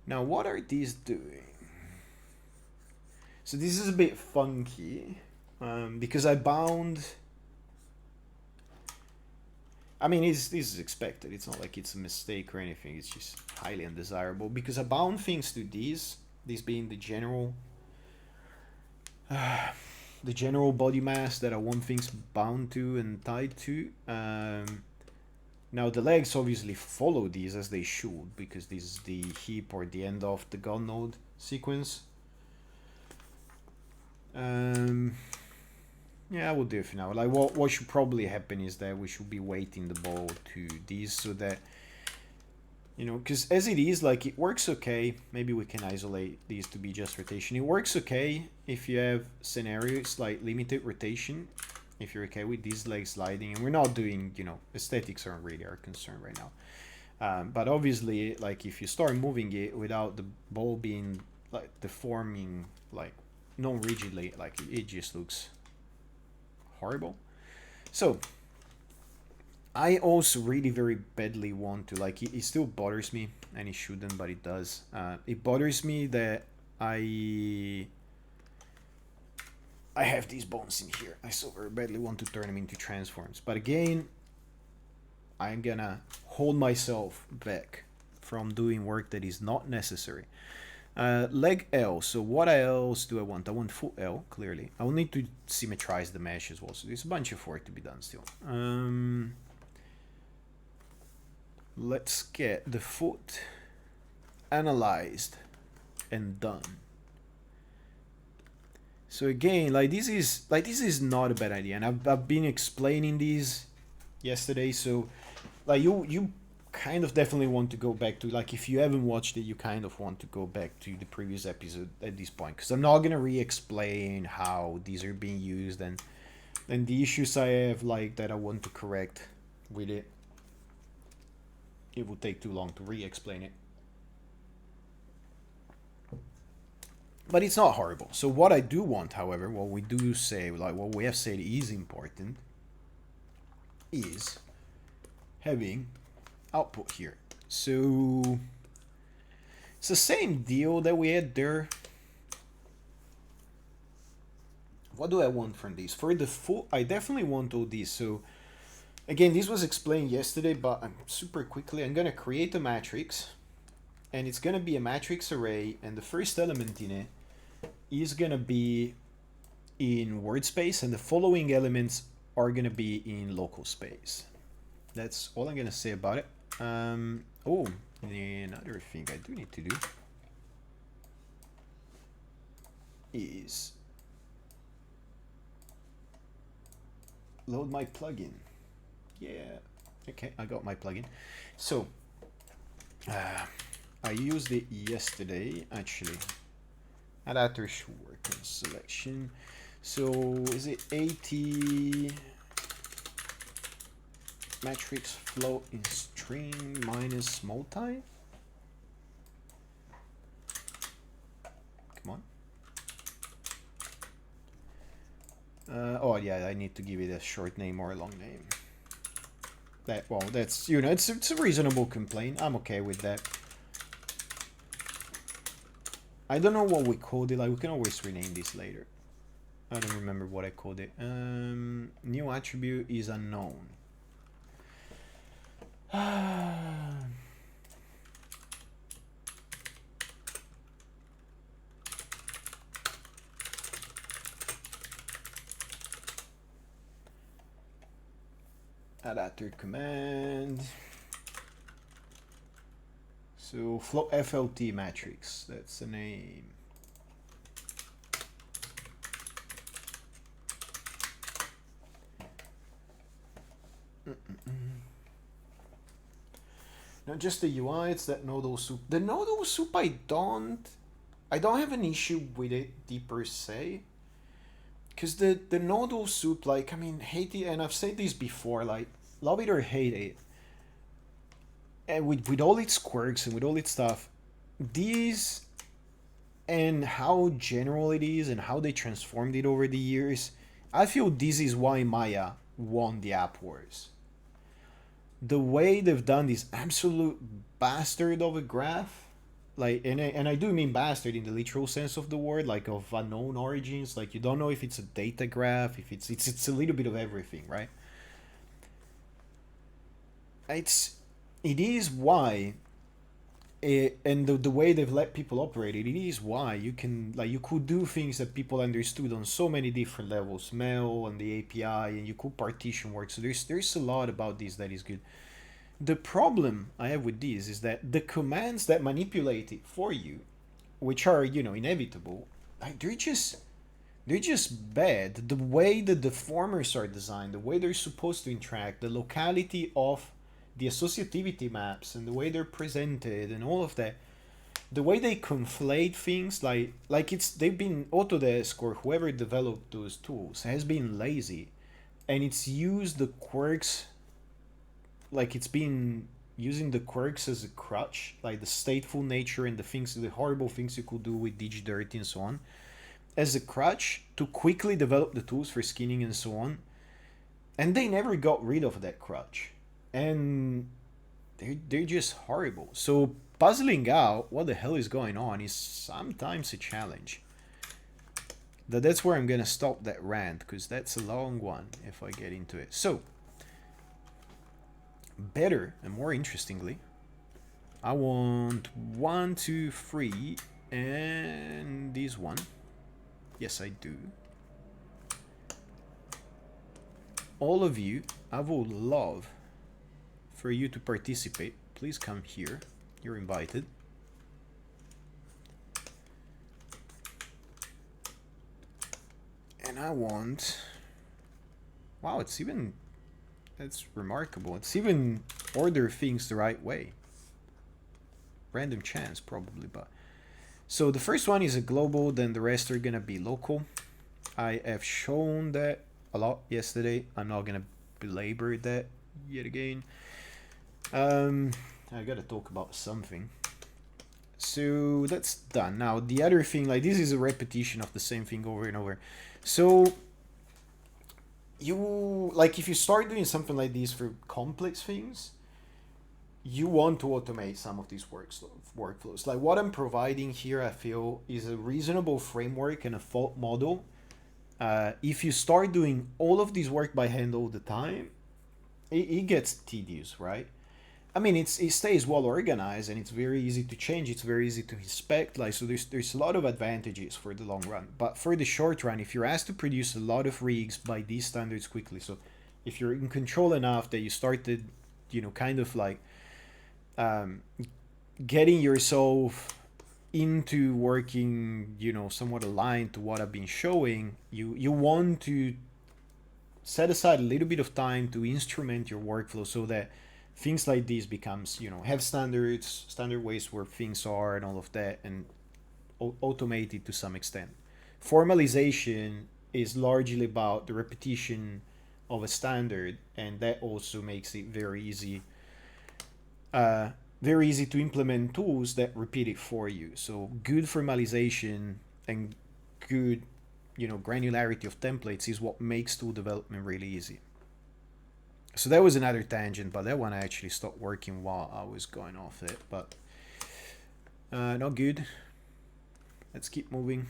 Now what are these doing? So this is a bit funky because I bound. I mean, this is expected. It's not like it's a mistake or anything. It's just highly undesirable because I bound things to these being the general body mass that I want things bound to and tied to. Now the legs obviously follow these as they should because this is the heap or the end of the gun node sequence. Yeah, I will do it for now. Like what should probably happen is that we should be weighting the ball to these so that, you know, because as it is, like, it works okay. Maybe we can isolate these to be just rotation. It works okay if you have scenarios like limited rotation, if you're okay with these legs sliding. And we're not doing, you know, aesthetics aren't really our concern right now. But obviously, like, if you start moving it without the ball being, like, deforming, like, non-rigidly, like, it just looks horrible. So I also really very badly want to, like, it still bothers me, and it shouldn't, but it does. It bothers me that I have these bones in here. I so very badly want to turn them into transforms, but again, I'm gonna hold myself back from doing work that is not necessary. Leg L. So what else do I want? I want foot L, clearly. I will need to symmetrize the mesh as well. So there's a bunch of work to be done still. Let's get the foot analyzed and done. So again, like this is not a bad idea, and I've been explaining these yesterday. So like you kind of definitely want to go back to, like, if you haven't watched it, you kind of want to go back to the previous episode at this point, because I'm not gonna re-explain how these are being used and the issues I have, like, that I want to correct with it. It would take too long to re-explain it, but it's not horrible. So what I do want, however, what we do say, like what we have said is important, is having output here. So it's the same deal that we had there. What do I want from these? For the foot, I definitely want all these. So again, this was explained yesterday, but I'm super quickly, I'm gonna create a matrix, and it's gonna be a matrix array, and the first element in it is gonna be in word space, and the following elements are gonna be in local space. That's all I'm gonna say about it. Oh, another thing I do need to do is load my plugin. Yeah, okay, I got my plugin. So I used it yesterday, actually. Adapter should work in selection. So is it 80 matrix float in string minus multi? Come on. Oh yeah, I need to give it a short name or a long name. Well, that's, you know, it's a reasonable complaint. I'm okay with that. I don't know what we called it. Like, we can always rename this later. I don't remember what I called it. New attribute is unknown. Adapter command. So float FLT matrix, that's the name. Not just the UI, it's that nodal soup. The nodal soup, I don't have an issue with it per se. Because the nodal soup, like, I mean, hate it, and I've said this before, like, love it or hate it. And with all its quirks and with all its stuff, these and how general it is and how they transformed it over the years, I feel this is why Maya won the App Wars. The way they've done this absolute bastard of a graph, like, and I do mean bastard in the literal sense of the word, like of unknown origins, like you don't know if it's a data graph, if it's a little bit of everything, right? It is why and the way they've let people operate it is why you can, like, you could do things that people understood on so many different levels, mail and the API, and you could partition work. So there's a lot about this that is good. The problem I have with this is that the commands that manipulate it for you, which are, you know, inevitable, like they're just bad. The way the deformers are designed, the way they're supposed to interact, the locality of the associativity maps and the way they're presented and all of that, the way they conflate things, like it's, they've been, Autodesk or whoever developed those tools has been lazy, and it's used the quirks, like it's been using the quirks as a crutch, like the stateful nature and the things, the horrible things you could do with DigiDirty and so on, as a crutch to quickly develop the tools for skinning and so on. And they never got rid of that crutch, and they're just horrible. So puzzling out what the hell is going on is sometimes a challenge. That's where I'm gonna stop that rant, because that's a long one if I get into it. So better and more interestingly, I want 1, 2, 3 and this one. Yes, I do. All of you, I would love for you to participate. Please come here. You're invited. And I want... Wow, it's even... That's remarkable. It's even order things the right way. Random chance, probably, but... So the first one is a global, then the rest are gonna be local. I have shown that a lot yesterday. I'm not gonna belabor that yet again. I gotta talk about something. So that's done. Now the other thing, like, this is a repetition of the same thing over and over. So you, like, if you start doing something like this for complex things, you want to automate some of these workflows. Like what I'm providing here, I feel, is a reasonable framework and a fault model. If you start doing all of this work by hand all the time, it gets tedious, right? I mean, it stays well organized and it's very easy to change. It's very easy to inspect. Like, so there's a lot of advantages for the long run. But for the short run, if you're asked to produce a lot of rigs by these standards quickly, so if you're in control enough that you started, you know, kind of like getting yourself into working, you know, somewhat aligned to what I've been showing, you want to set aside a little bit of time to instrument your workflow so that things like this becomes, you know, have standards, standard ways where things are and all of that, and automate it to some extent. Formalization is largely about the repetition of a standard, and that also makes it very easy to implement tools that repeat it for you. So good formalization and good, you know, granularity of templates is what makes tool development really easy. So that was another tangent, but that one I actually stopped working while I was going off it, but not good. Let's keep moving.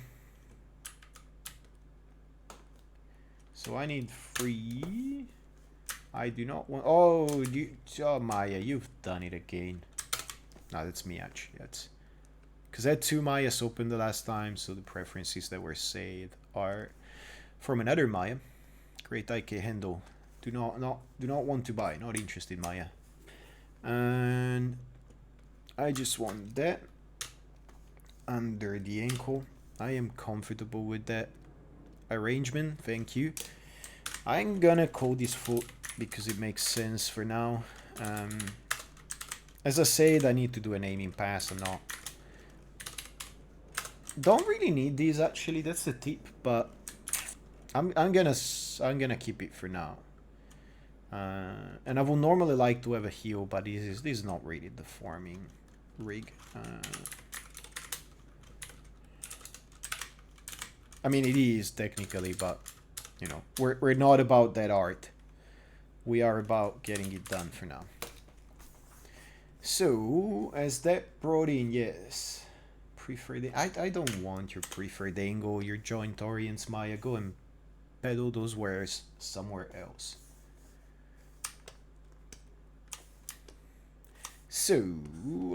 So I need 3. I do not want... Oh, Maya, you've done it again. No, that's me, actually. That's because I had 2 Mayas open the last time, so the preferences that were saved are from another Maya. Great IK handle. Do not want to buy. Not interested, Maya. And I just want that under the ankle. I am comfortable with that arrangement. Thank you. I'm gonna call this foot because it makes sense for now. As I said, I need to do an aiming pass or not. Don't really need these actually. That's the tip, but I'm gonna keep it for now. And I would normally like to have a heal, but this is not really the farming rig. I mean, it is technically, but you know, we're not about that art. We are about getting it done for now. So, as that brought in, yes, preferred. I don't want your preferred angle, your joint orients, Maya. Go and peddle those wares somewhere else. So,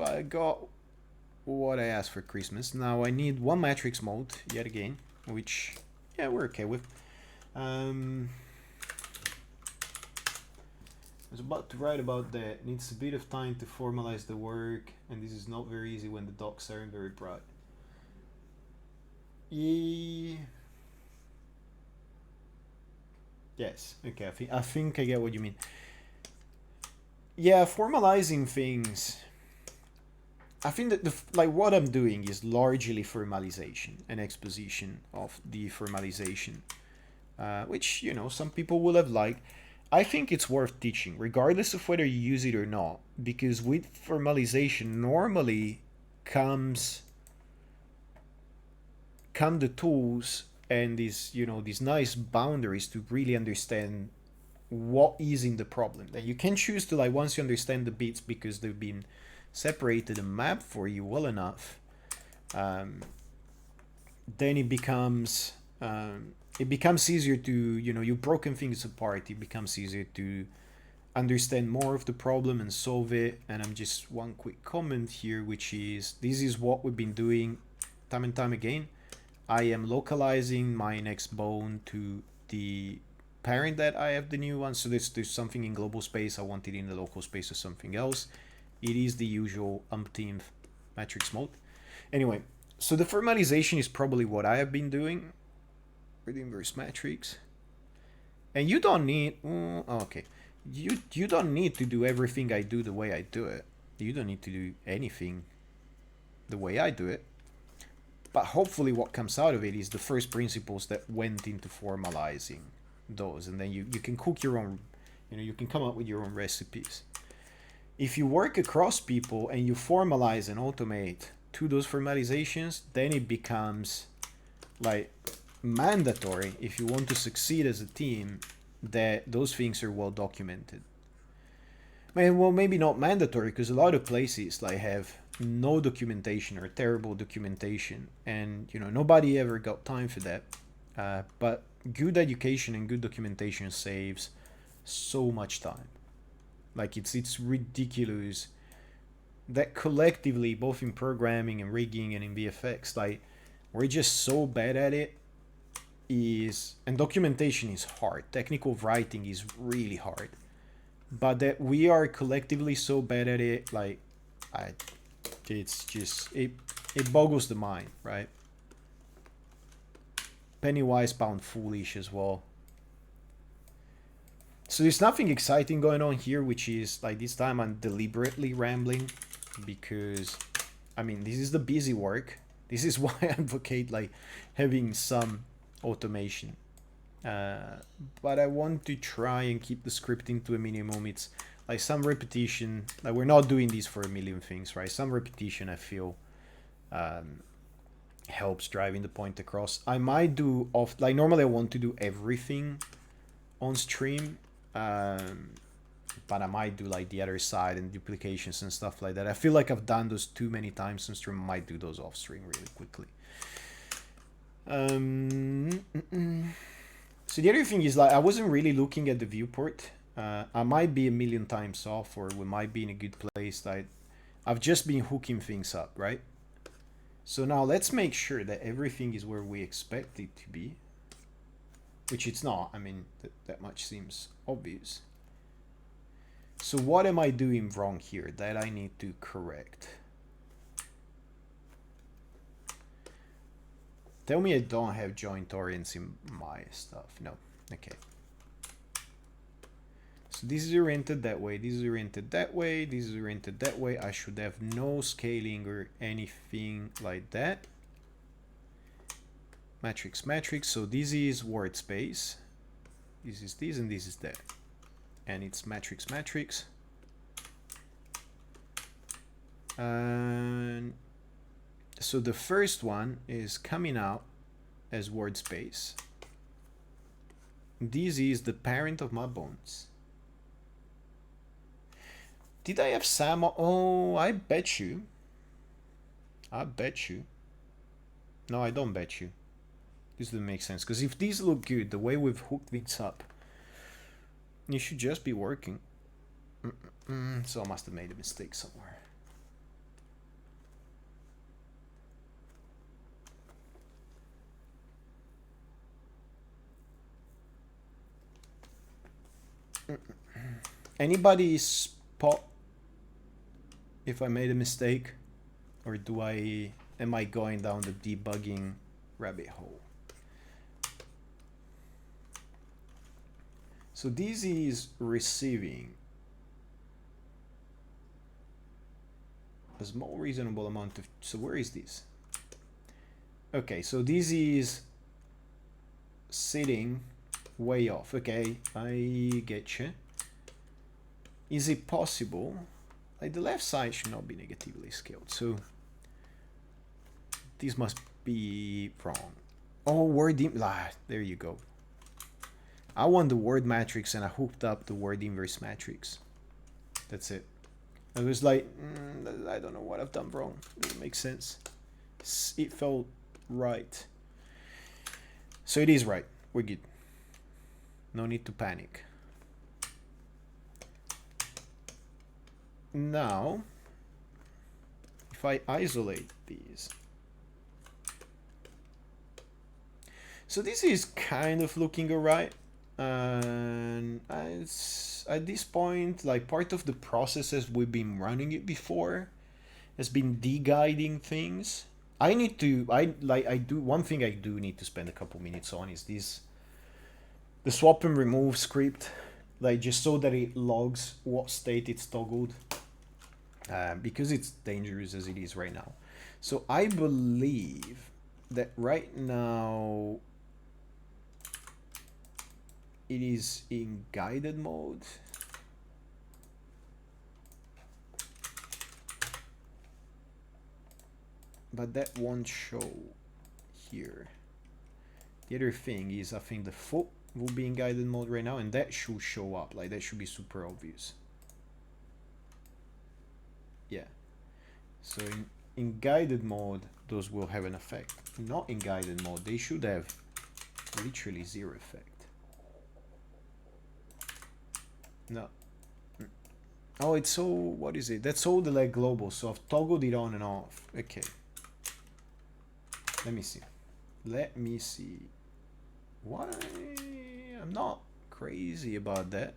I got what I asked for Christmas. Now I need one matrix mode yet again, which, yeah, we're okay with. I was about to write about that. Needs a bit of time to formalize the work, and this is not very easy when the docs aren't very broad. Yes, okay, I think I get what you mean. Yeah, formalizing things. I think that like what I'm doing is largely formalization and exposition of the formalization, which, you know, some people will have liked. I think it's worth teaching, regardless of whether you use it or not, because with formalization normally come the tools and these, you know, these nice boundaries to really understand what is in the problem. That you can choose to, like, once you understand the bits because they've been separated and mapped for you well enough, then it becomes easier to, you know, you've broken things apart. It becomes easier to understand more of the problem and solve it. And I'm just one quick comment here, which is this is what we've been doing time and time again. I am localizing my next bone to the parent that I have the new one. So there's something in global space. I want it in the local space or something else. It is the usual umpteenth matrix mode. Anyway, so the formalization is probably what I have been doing with inverse matrix. And you don't need, okay, you don't need to do everything I do the way I do it. You don't need to do anything the way I do it. But hopefully what comes out of it is the first principles that went into formalizing those. And then you can cook your own, you know, you can come up with your own recipes. If you work across people and you formalize and automate to those formalizations, then it becomes like mandatory, if you want to succeed as a team, that those things are well documented. Well, maybe not mandatory, because a lot of places like have no documentation or terrible documentation, and you know, nobody ever got time for that. But good education and good documentation saves so much time. Like it's ridiculous that collectively, both in programming and rigging and in VFX, like we're just so bad at it. And documentation is hard. Technical writing is really hard. But that we are collectively so bad at it, like it's just it boggles the mind, right? Penny wise, pound foolish as well. So there's nothing exciting going on here, which is like this time I'm deliberately rambling because, I mean, this is the busy work. This is why I advocate like having some automation. But I want to try and keep the scripting to a minimum. It's like some repetition. Like we're not doing this for a million things, right? Some repetition I feel helps driving the point across. I might do off, like normally I want to do everything on stream, but I might do like the other side and duplications and stuff like that. I feel like I've done those too many times on stream. I might do those off stream really quickly. So the other thing is, like, I wasn't really looking at the viewport. I might be a million times off, or we might be in a good place. Like, I've just been hooking things up, right? So now let's make sure that everything is where we expect it to be, which it's not. I mean, that much seems obvious. So what am I doing wrong here that I need to correct? Tell me I don't have joint orients in my stuff. No. Okay. So So this is oriented that way, this is oriented that way, this is oriented that way. I should have no scaling or anything like that. Matrix, matrix. So this is word space. This is this and this is that. And it's matrix, matrix. And so the first one is coming out as word space. This is the parent of my bones. Did I have Sam? Oh, I bet you. I bet you. No, I don't bet you. This doesn't make sense. Because if these look good, the way we've hooked things up, you should just be working. So I must have made a mistake somewhere. Anybody spot if I made a mistake, or am I going down the debugging rabbit hole? So this is receiving a small reasonable amount of, so where is this? Okay, so this is sitting way off. Okay, I get you. Is it possible? Like the left side should not be negatively scaled, so this must be wrong. Oh, word there you go. I want the word matrix and I hooked up the word inverse matrix. That's it. I was like, I don't know what I've done wrong. Doesn't make sense. It felt right. So it is right. We're good. No need to panic. Now, if I isolate these. So this is kind of looking alright. And at this point, like part of the processes we've been running it before has been de-guiding things. One thing I do need to spend a couple minutes on is the swap and remove script, like just so that it logs what state it's toggled, because it's dangerous as it is right now. So I believe that right now it is in guided mode. But that won't show here. The other thing is, I think the foot will be in guided mode right now, and that should show up. Like, that should be super obvious. Yeah. So in guided mode, those will have an effect. Not in guided mode, they should have literally zero effect. No. Oh, it's so, what is it? That's all the leg global, so I've toggled it on and off. Okay. Let me see. Let me see. Why? I'm not crazy about that.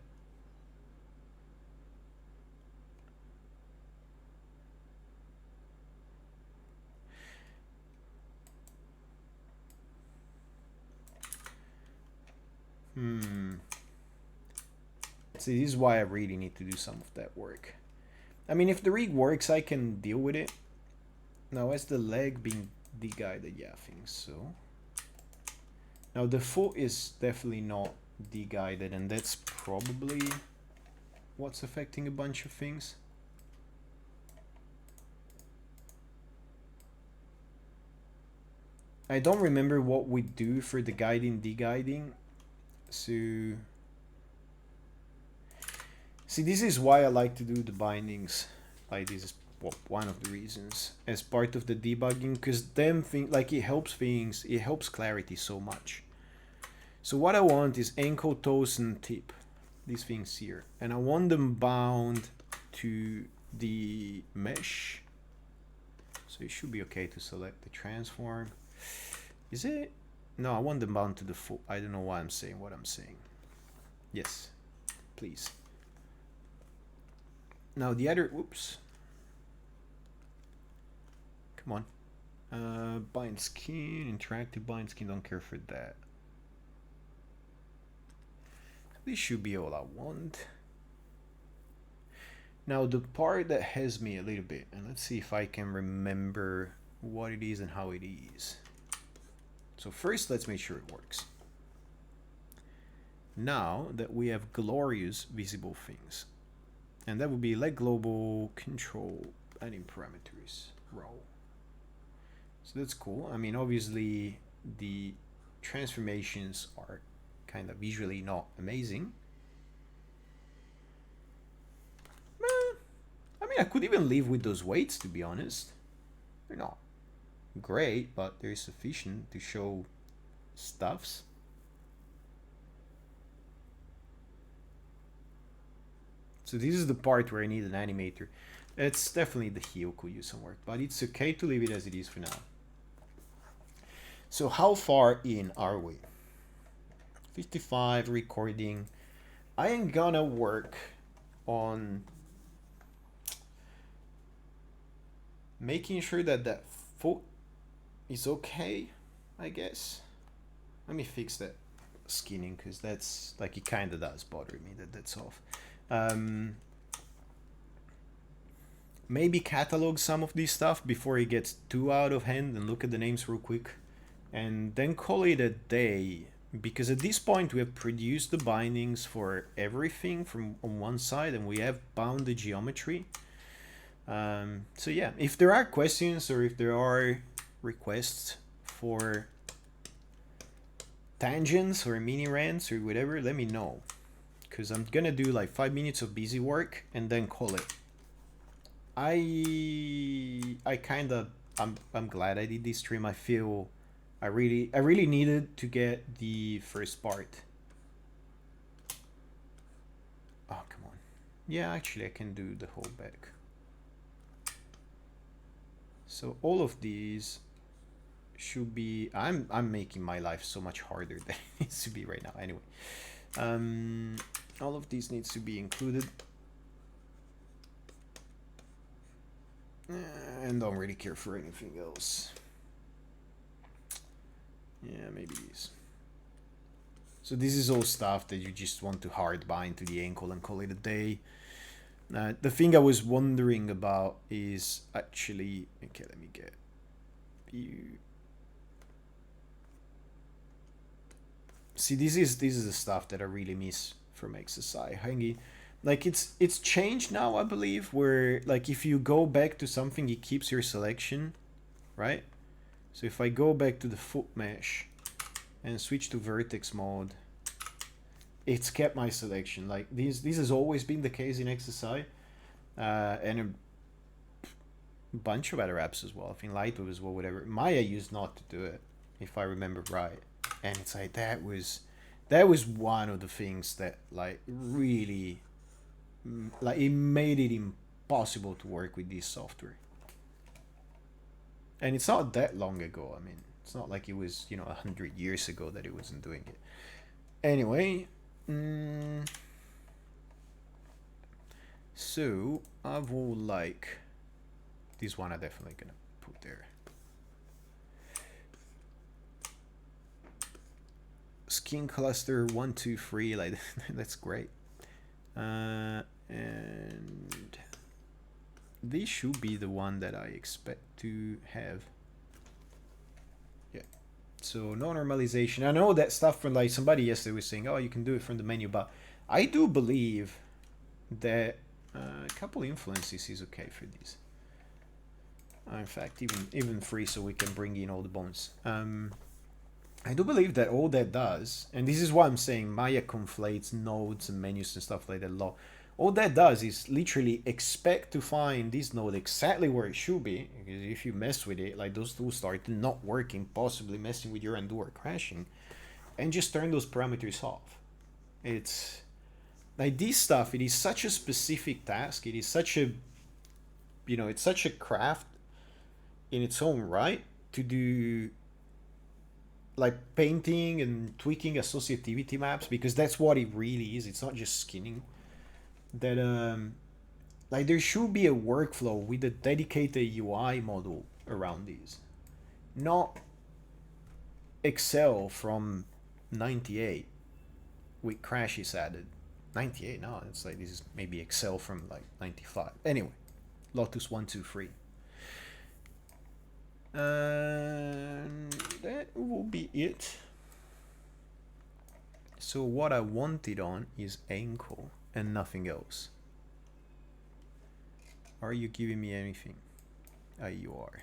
See, this is why I really need to do some of that work. I mean, if the rig works, I can deal with it. Now, is the leg being de-guided? Yeah, I think so. Now, the foot is definitely not de-guided, and that's probably what's affecting a bunch of things. I don't remember what we do for the guiding, de-guiding. So, see, this is why I like to do the bindings. Like, this is one of the reasons as part of the debugging, because them thing, like, it helps things, it helps clarity so much. So what I want is ankle, toes, and tip, these things here, and I want them bound to the mesh. So it should be okay to select the transform. Is it? No, I want them bound to the foot. I don't know why I'm saying what I'm saying. Yes, please. Now the other, whoops. Come on. Bind skin, interactive bind skin, don't care for that. This should be all I want. Now the part that has me a little bit, and let's see if I can remember what it is and how it is. So first let's make sure it works. Now that we have glorious visible things, and that would be let global control adding parameters row. So that's cool. I mean, obviously the transformations are kind of visually not amazing. I mean, I could even live with those weights, to be honest. They're not great, but they're sufficient to show stuffs. So this is the part where I need an animator. It's definitely the heel could use some work, but it's okay to leave it as it is for now. So how far in are we? 55 recording. I am gonna work on making sure that that foot is okay, I guess. Let me fix that skinning, because that's like, it kind of does bother me that that's off. Maybe catalog some of this stuff before it gets too out of hand, and look at the names real quick and then call it a day, because at this point we have produced the bindings for everything from on one side, and we have bound the geometry. So yeah, if there are questions or if there are requests for tangents or mini rants or whatever, let me know, because I'm gonna do like 5 minutes of busy work and then call it. I'm glad I did this stream. I feel I really needed to get the first part. Oh, come on. Yeah, actually I can do the whole back. So all of these should be, I'm making my life so much harder than it needs to be right now. Anyway, all of these needs to be included. And don't really care for anything else. Yeah, maybe these. So this is all stuff that you just want to hard bind to the ankle and call it a day. The thing I was wondering about is actually, okay, let me get you. See, this is the stuff that I really miss from exercise. Hangy, like it's changed now, I believe, where like if you go back to something, it keeps your selection, right? So if I go back to the foot mesh and switch to vertex mode, it's kept my selection. Like this has always been the case in exercise, and a bunch of other apps as well. I think Lightwave as well, whatever. Maya used not to do it, if I remember right. And it's like that was one of the things that like really, like it made it impossible to work with this software. And it's not that long ago. I mean, it's not like it was, 100 years ago that it wasn't doing it. Anyway, so I will like this one. I'm definitely gonna put there. Skin cluster 1, 2, 3. Like that's great. And this should be the one that I expect to have. Yeah. So no normalization. I know that stuff from like somebody yesterday was saying, oh, you can do it from the menu, but I do believe that a couple influences is okay for these. In fact, even 3, so we can bring in all the bones. I do believe that all that does, and this is why I'm saying Maya conflates nodes and menus and stuff like that a lot. All that does is literally expect to find this node exactly where it should be. Because if you mess with it, like those tools start not working, possibly messing with your undo or crashing, and just turn those parameters off. It's like this stuff, it is such a specific task. It is such a, it's such a craft in its own right to do like painting and tweaking associativity maps, because that's what it really is. It's not just skinning. That like there should be a workflow with a dedicated UI model around these, not Excel from 98 with crashes added. 98, no, it's like this is maybe Excel from like 95. Anyway, Lotus 123. And that will be it. So what I wanted on is ankle and nothing else. Are you giving me anything? You are.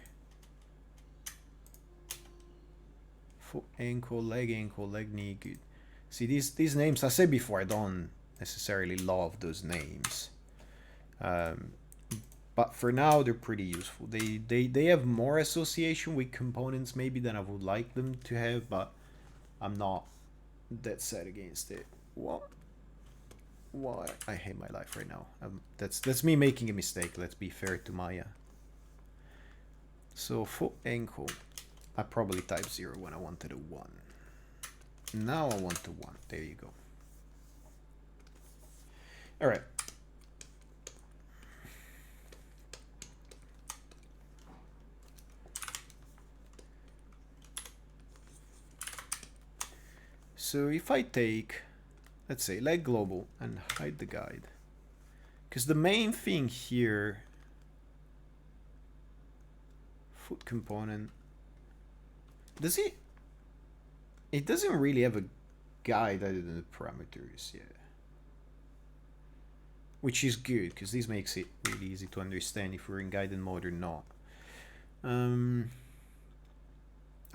Foot, ankle, leg, knee, good. See, these names, I said before, I don't necessarily love those names. But for now, they're pretty useful. They have more association with components maybe than I would like them to have, but I'm not that set against it. What? Why? I hate my life right now. That's me making a mistake. Let's be fair to Maya. So foot, ankle. I probably typed 0 when I wanted a 1. Now I want a 1. There you go. All right. So if I take, let's say, leg global and hide the guide, because the main thing here, foot component, does it doesn't really have a guide other than the parameters, yeah. Which is good, because this makes it really easy to understand if we're in guided mode or not. I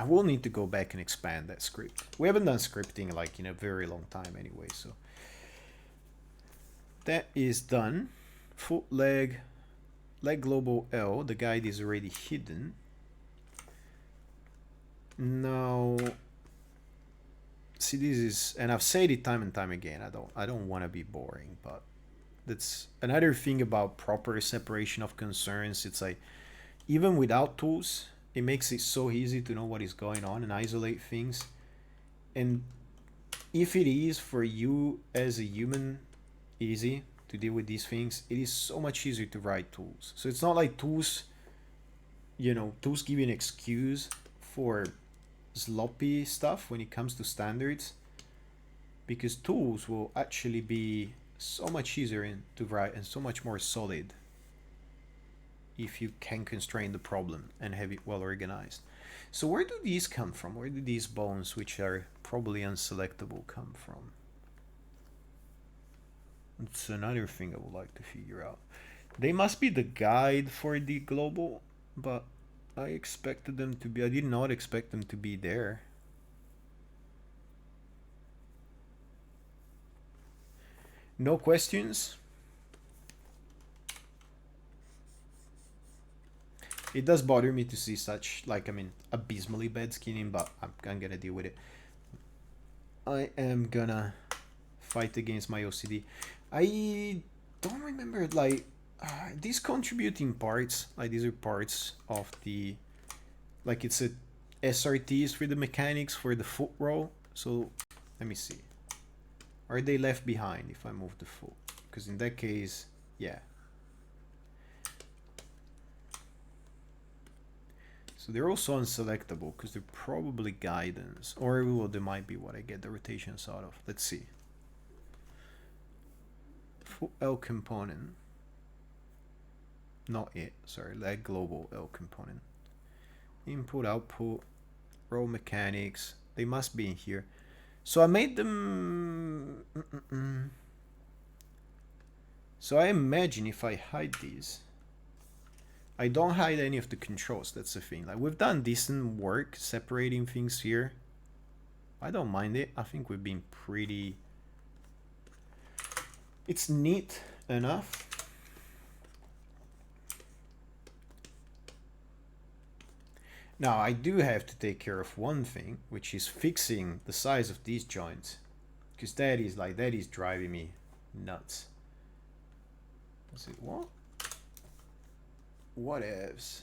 will need to go back and expand that script. We haven't done scripting like in a very long time anyway, so that is done. Foot, leg global L, the guide is already hidden. Now, see, this is, and I've said it time and time again, I don't want to be boring, but that's another thing about proper separation of concerns. It's like, even without tools, it makes it so easy to know what is going on and isolate things. And if it is for you as a human easy to deal with these things, it is so much easier to write tools. So it's not like tools, you know, tools give you an excuse for sloppy stuff when it comes to standards, because tools will actually be so much easier to write and so much more solid if you can constrain the problem and have it well organized. So where do these come from? Where do these bones, which are probably unselectable, come from? It's another thing I would like to figure out. They must be the guide for the global, but I expected them to be, I did not expect them to be there. No questions? It does bother me to see such, like, I mean, abysmally bad skinning, but I'm gonna deal with it. I am gonna fight against my OCD. I don't remember, like, these contributing parts, like, these are parts of the, like, it's a SRTs for the mechanics for the foot roll. So, let me see. Are they left behind if I move the foot? Because in that case, yeah. So they're also unselectable because they're probably guidance, or well, they might be what I get the rotations out of. Let's see. Foot L component. Not it, sorry, leg global L component. Input, output, roll mechanics. They must be in here. So I made them. So I imagine if I hide these, I don't hide any of the controls. That's the thing. Like, we've done decent work separating things here. I don't mind it. I think we've been pretty. It's neat enough. Now, I do have to take care of one thing, which is fixing the size of these joints, because that is driving me nuts. Is it what? What ifs?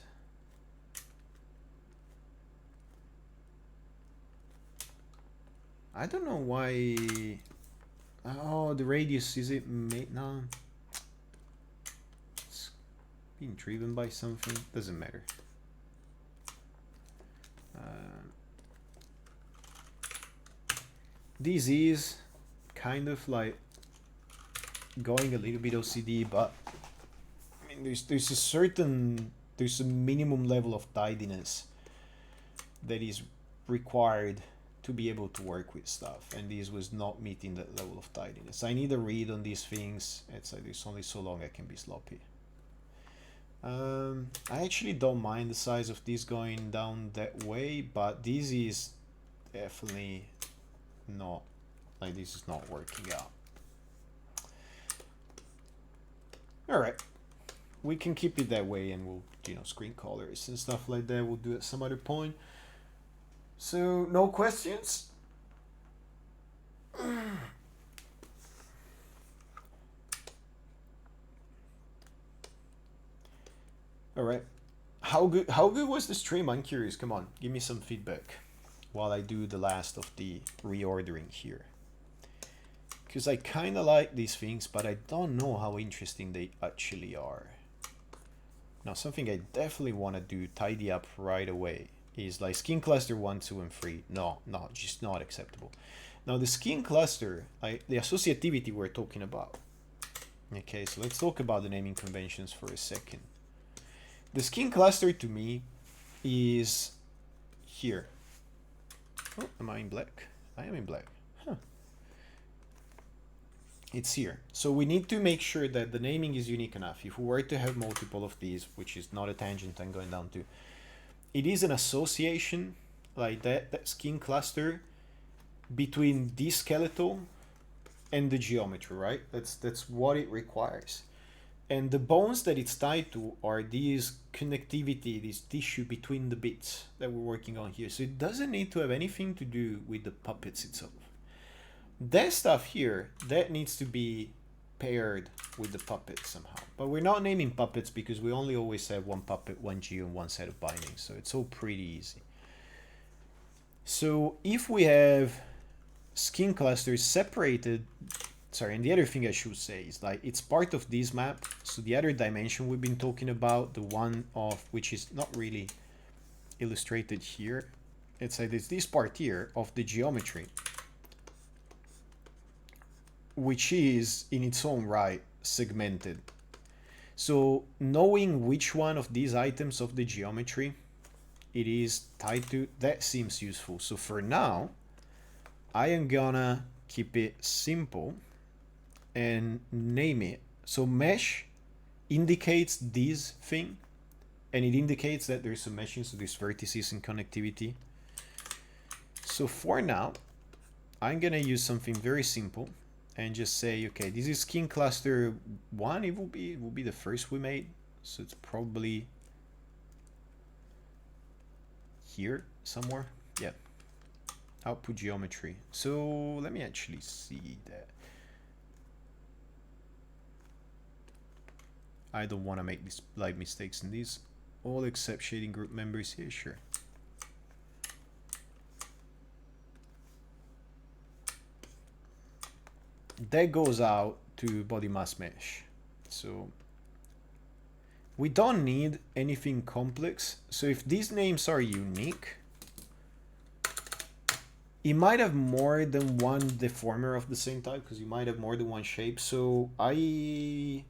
I don't know why. Oh, the radius, is it made? No. It's being driven by something. Doesn't matter. This is kind of like going a little bit OCD, but I mean, there's a minimum level of tidiness that is required to be able to work with stuff, and this was not meeting that level of tidiness. I need a read on these things. It's like there's only so long I can be sloppy. I actually don't mind the size of this going down that way, but this is definitely not, like, this is not working out. All right, we can keep it that way, and we'll, you know, screen colors and stuff like that we'll do at some other point. So no questions? All right. How good was the stream? I'm curious. Come on, give me some feedback while I do the last of the reordering here. Because I kind of like these things, but I don't know how interesting they actually are. Now, something I definitely want to do, tidy up right away, is like skin cluster 1, 2, and 3. No, just not acceptable. Now, the skin cluster, the associativity we're talking about. Okay, so let's talk about the naming conventions for a second. The skin cluster to me is here. Oh, am I in black? I am in black. Huh. It's here. So we need to make sure that the naming is unique enough. If we were to have multiple of these, which is not a tangent I'm going down to, it is an association, like that skin cluster, between the skeletal and the geometry, right? That's what it requires. And the bones that it's tied to are these connectivity, this tissue between the bits that we're working on here. So it doesn't need to have anything to do with the puppets itself. That stuff here, that needs to be paired with the puppet somehow. But we're not naming puppets because we only always have one puppet, one geo, and one set of bindings. So it's all pretty easy. So if we have skin clusters separated, sorry, and the other thing I should say is like it's part of this map. So the other dimension we've been talking about, the one of which is not really illustrated here, it's like it's this part here of the geometry, which is in its own right segmented. So knowing which one of these items of the geometry it is tied to, that seems useful. So for now, I am gonna keep it simple and name it. So mesh indicates this thing, and it indicates that there's some meshing, so there's vertices and connectivity. So for now, I'm gonna use something very simple and just say, okay, this is skin cluster 1. It will be the first we made, so it's probably here somewhere. Yeah, output geometry. So let me actually see that. I don't want to make these like mistakes in these. All except shading group members here, sure. That goes out to body mass mesh. So we don't need anything complex. So if these names are unique, it might have more than one deformer of the same type, because you might have more than one shape. So I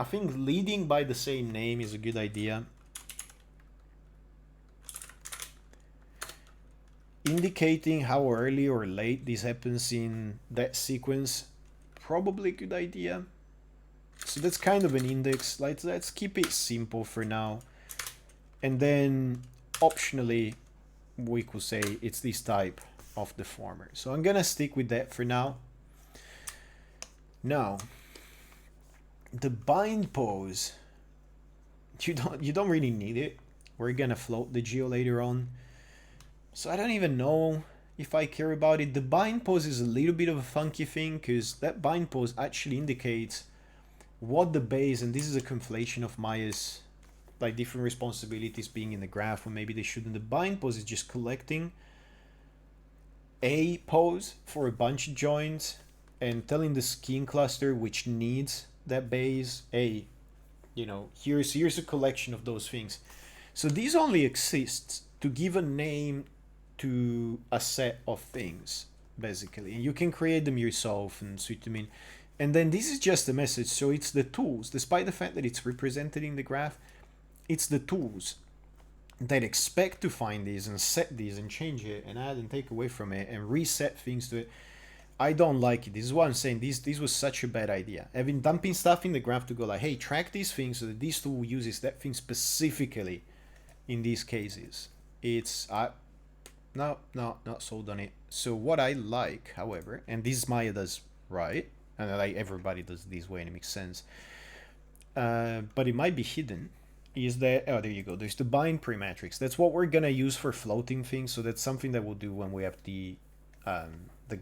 think leading by the same name is a good idea. Indicating how early or late this happens in that sequence, probably a good idea. So that's kind of an index. Let's keep it simple for now. And then optionally, we could say it's this type of deformer. So I'm gonna stick with that for now. Now, the bind pose, you don't really need it. We're gonna float the geo later on. So I don't even know if I care about it. The bind pose is a little bit of a funky thing, because that bind pose actually indicates what the base, and this is a conflation of Maya's like different responsibilities being in the graph, or maybe they shouldn't. The bind pose is just collecting a pose for a bunch of joints and telling the skin cluster which needs that base, you know, here's a collection of those things. So these only exist to give a name to a set of things, basically. And you can create them yourself and switch them in. And then this is just a message. So it's the tools, despite the fact that it's represented in the graph, it's the tools that expect to find these and set these and change it and add and take away from it and reset things to it. I don't like it. This is what I'm saying. This was such a bad idea. I've been dumping stuff in the graph to go like, hey, track these things so that this tool uses that thing specifically in these cases. It's no, not sold on it. So what I like, however, and this Maya does right, and like everybody does this way and it makes sense, but it might be hidden, is that, oh, there you go, there's the bind pre-matrix. That's what we're gonna use for floating things. So that's something that we'll do when we have the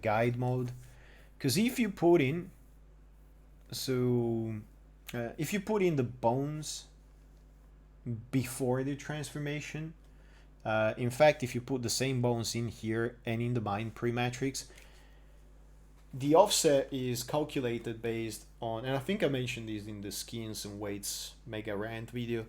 guide mode. Because if you put in, if you put in the bones before the transformation, in fact, if you put the same bones in here and in the bind pre-matrix, the offset is calculated based on, and I think I mentioned this in the skins and weights mega rant video,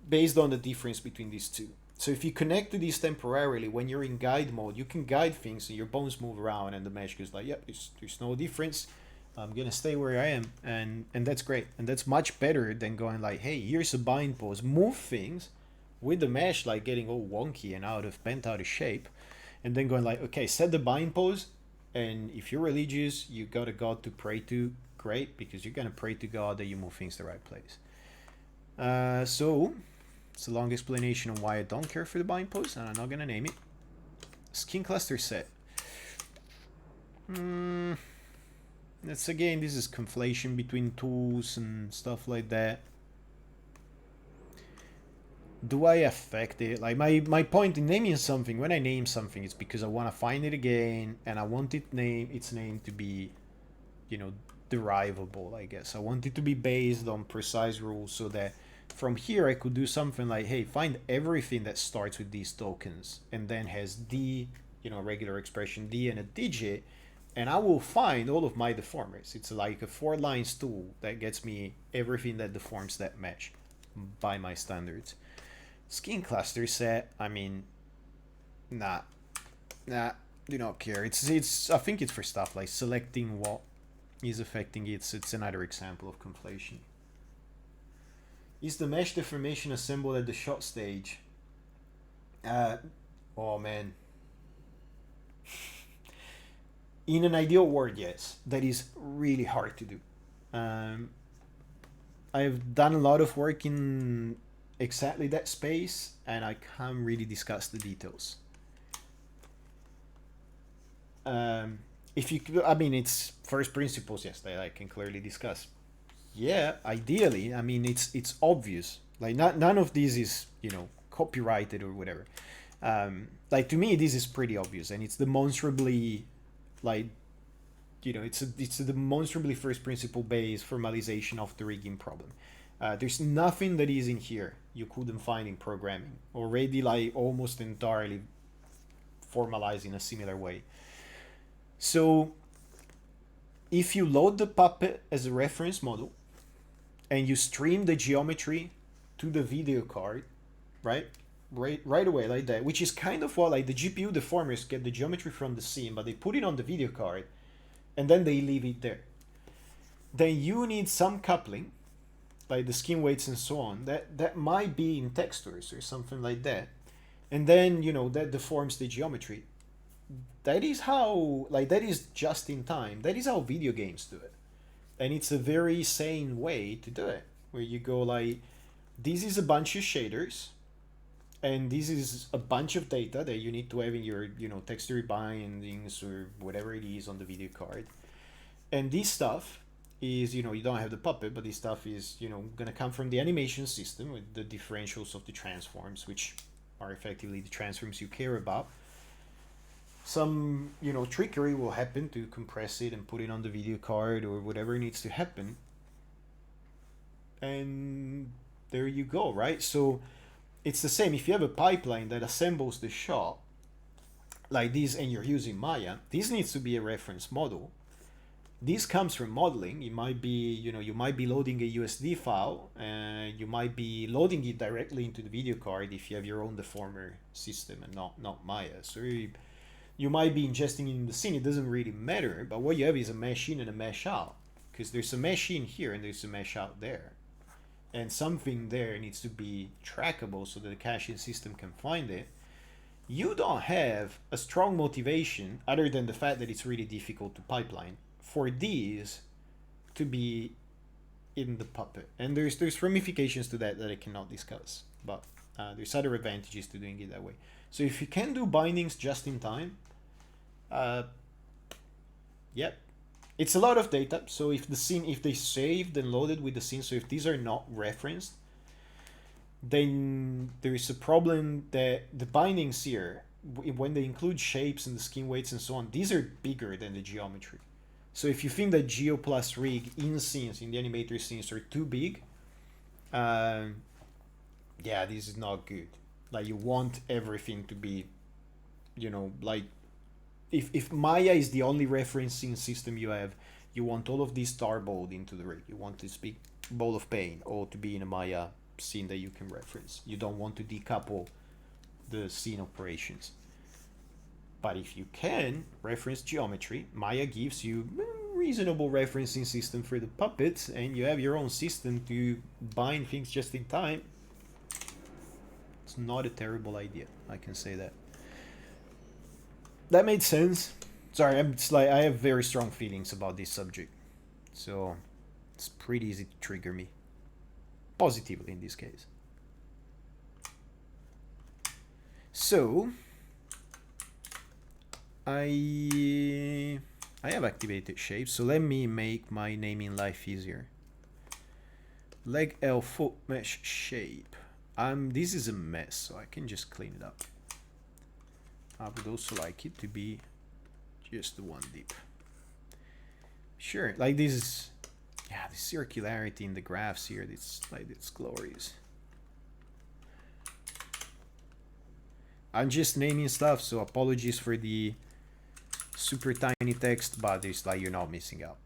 based on the difference between these two. So if you connect to these temporarily, when you're in guide mode, you can guide things and your bones move around and the mesh goes like, yep, there's no difference. I'm gonna stay where I am, and that's great. And that's much better than going like, hey, here's a bind pose, move things with the mesh like getting all wonky and bent out of shape, and then going like, okay, set the bind pose, and if you're religious, you got a god to pray to, great, because you're gonna pray to God that you move things the right place. So it's a long explanation on why I don't care for the bind pose, and I'm not gonna name it. Skin cluster set. That's again, this is conflation between tools and stuff like that. Do I affect it? Like my point in naming something, when I name something, it's because I want to find it again and I want its name to be, derivable, I guess. I want it to be based on precise rules so that from here I could do something like, hey, find everything that starts with these tokens and then has D, regular expression D and a digit, and I will find all of my deformers. It's like a 4 lines tool that gets me everything that deforms that mesh by my standards. Skin cluster set, I mean, nah, do not care. It's I think it's for stuff like selecting what is affecting it. It's another example of conflation. Is the mesh deformation assembled at the shot stage? Oh man. In an ideal world, yes. That is really hard to do. I've done a lot of work in exactly that space, and I can't really discuss the details. It's first principles, yes, that I can clearly discuss. Yeah, ideally, I mean, it's obvious. Like, none of this is, copyrighted or whatever. Like, to me, this is pretty obvious, and it's demonstrably, like, it's a demonstrably first principle based formalization of the rigging problem. There's nothing that is in here you couldn't find in programming, already, like, almost entirely formalized in a similar way. So if you load the puppet as a reference model and you stream the geometry to the video card, right away like that, which is kind of what, like, the GPU deformers get the geometry from the scene, but they put it on the video card and then they leave it there. Then you need some coupling, like the skin weights and so on, that might be in textures or something like that, and then that deforms the geometry. That is how, like, that is just in time. That is how video games do it, and it's a very sane way to do it, where you go like, this is a bunch of shaders, and this is a bunch of data that you need to have in your texture bindings or whatever it is on the video card, and this stuff is, you don't have the puppet, but this stuff is, gonna come from the animation system with the differentials of the transforms, which are effectively the transforms you care about. Some, trickery will happen to compress it and put it on the video card or whatever needs to happen. And there you go, right? So it's the same. If you have a pipeline that assembles the shot like this and you're using Maya, this needs to be a reference model. This comes from modeling. It might be, you might be loading a USD file, and you might be loading it directly into the video card if you have your own deformer system and not Maya. So you might be ingesting it in the scene. It doesn't really matter, but what you have is a mesh in and a mesh out, because there's a mesh in here and there's a mesh out there, and something there needs to be trackable so that the caching system can find it. You don't have a strong motivation, other than the fact that it's really difficult to pipeline, for these to be in the puppet. And there's ramifications to that I cannot discuss, but there's other advantages to doing it that way. So if you can do bindings just in time, yep, it's a lot of data. So if they saved and loaded with the scene, so if these are not referenced, then there is a problem that the bindings here, when they include shapes and the skin weights and so on, these are bigger than the geometry. So if you think that geo plus rig in scenes, in the animator scenes, are too big, yeah, this is not good. Like, you want everything to be, like, if Maya is the only referencing system you have, you want all of these starbold into the rig. You want this big ball of pain all to be in a Maya scene that you can reference. You don't want to decouple the scene operations. But if you can reference geometry, Maya gives you a reasonable referencing system for the puppets, and you have your own system to bind things just in time. It's not a terrible idea, I can say that. That made sense. Sorry, I have very strong feelings about this subject, so it's pretty easy to trigger me. Positively in this case. So I have activated shapes, so let me make my naming life easier. Leg L foot mesh shape. This is a mess, so I can just clean it up. I would also like it to be just the one deep. Sure, like this is, yeah, the circularity in the graphs here, it's glorious. I'm just naming stuff, so apologies for the super tiny text, but it's like you're not missing out.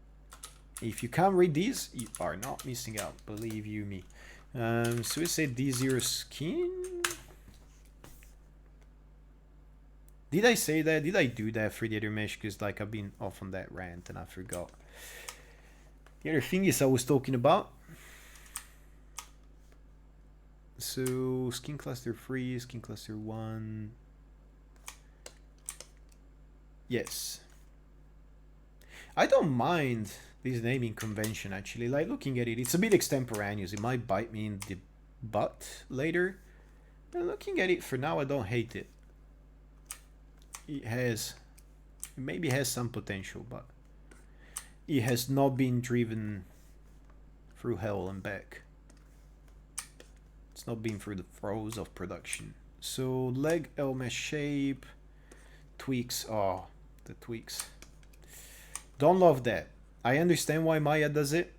If you can't read these, you are not missing out, believe you me. So we say D0 skin. Did I say that? Did I do that for the other mesh? Because like I've been off on that rant and I forgot. The other thing is I was talking about. So skin cluster 3, skin cluster 1. Yes. I don't mind this naming convention actually. Like looking at it, it's a bit extemporaneous. It might bite me in the butt later. But looking at it for now, I don't hate it. It maybe has some potential, but it has not been driven through hell and back. It's not been through the throes of production. So leg L mesh shape, tweaks. Oh, the tweaks. Don't love that. I understand why Maya does it,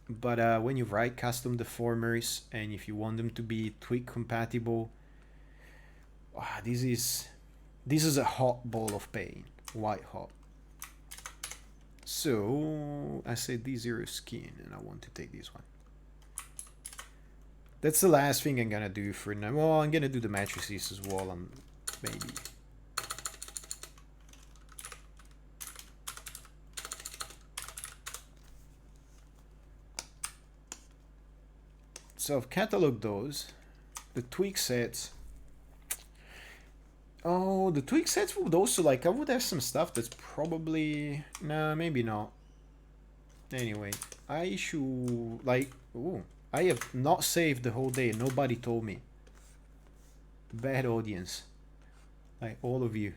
but when you write custom deformers and if you want them to be tweak compatible, this is a hot ball of pain, white hot. So I said D0 skin, and I want to take this one. That's the last thing I'm gonna do for now. Well, I'm gonna do the matrices as well, maybe. So I've cataloged those. The tweak sets. Oh, the tweak sets would also, like, I would have some stuff that's probably... Nah, maybe not. Anyway, I should, like... Ooh, I have not saved the whole day. Nobody told me. Bad audience. Like, all of you.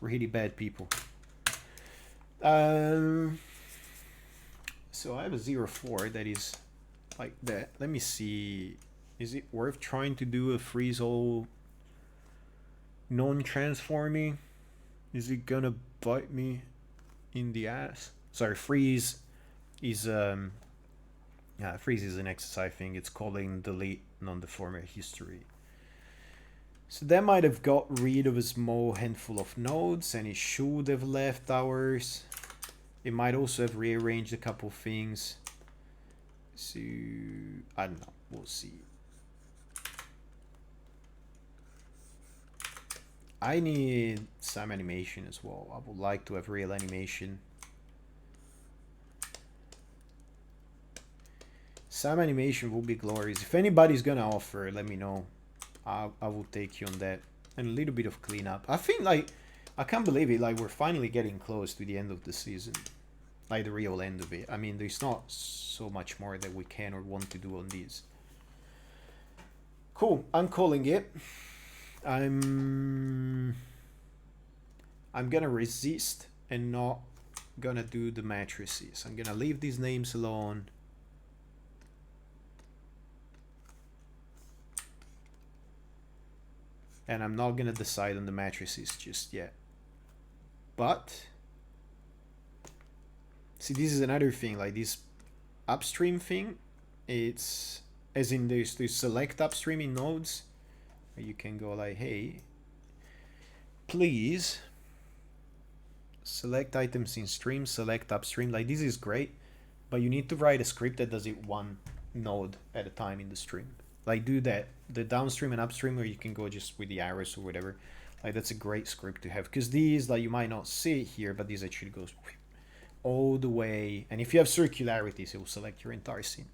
Really bad people. So I have a 0.4 that is like that. Let me see. Is it worth trying to do a freeze all non-transforming? Is it gonna bite me in the ass? Sorry, freeze is freeze is an exercise thing. It's calling delete non-deformer history. So that might have got rid of a small handful of nodes, and it should have left ours. It might also have rearranged a couple things. So I don't know. We'll see. I need some animation as well. I would like to have real animation. Some animation will be glorious. If anybody's gonna offer, let me know. I will take you on that. And a little bit of cleanup. I think, like, I can't believe it, like, we're finally getting close to the end of the season. Like, the real end of it. I mean, there's not so much more that we can or want to do on these. Cool, I'm calling it. I'm gonna resist and not gonna do the matrices. I'm gonna leave these names alone. And I'm not gonna decide on the matrices just yet. But see, this is another thing, like this upstream thing. It's as in there's select upstreaming nodes where you can go like, hey, please select items in stream, select upstream. Like, this is great, but you need to write a script that does it one node at a time in the stream. Like, do that, the downstream and upstream, where you can go just with the arrows or whatever. Like, that's a great script to have, because these, like, you might not see it here, but these actually goes all the way. And if you have circularities, it will select your entire scene.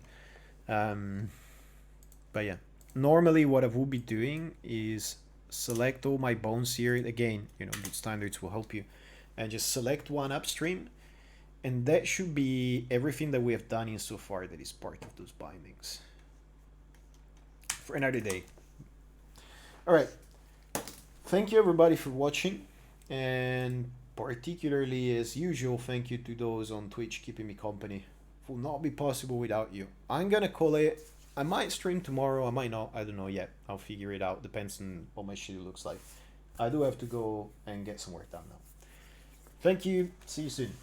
But yeah, normally what I will be doing is select all my bones here. Again, you know, good standards will help you. And just select one upstream. And that should be everything that we have done in so far that is part of those bindings. For another day. All right. Thank you everybody for watching. And particularly, as usual, thank you to those on Twitch keeping me company. It will not be possible without you. I'm gonna call it. I might stream tomorrow, I might not, I don't know yet. I'll figure it out, depends on what my schedule looks like. I do have to go and get some work done now. Thank you, see you soon.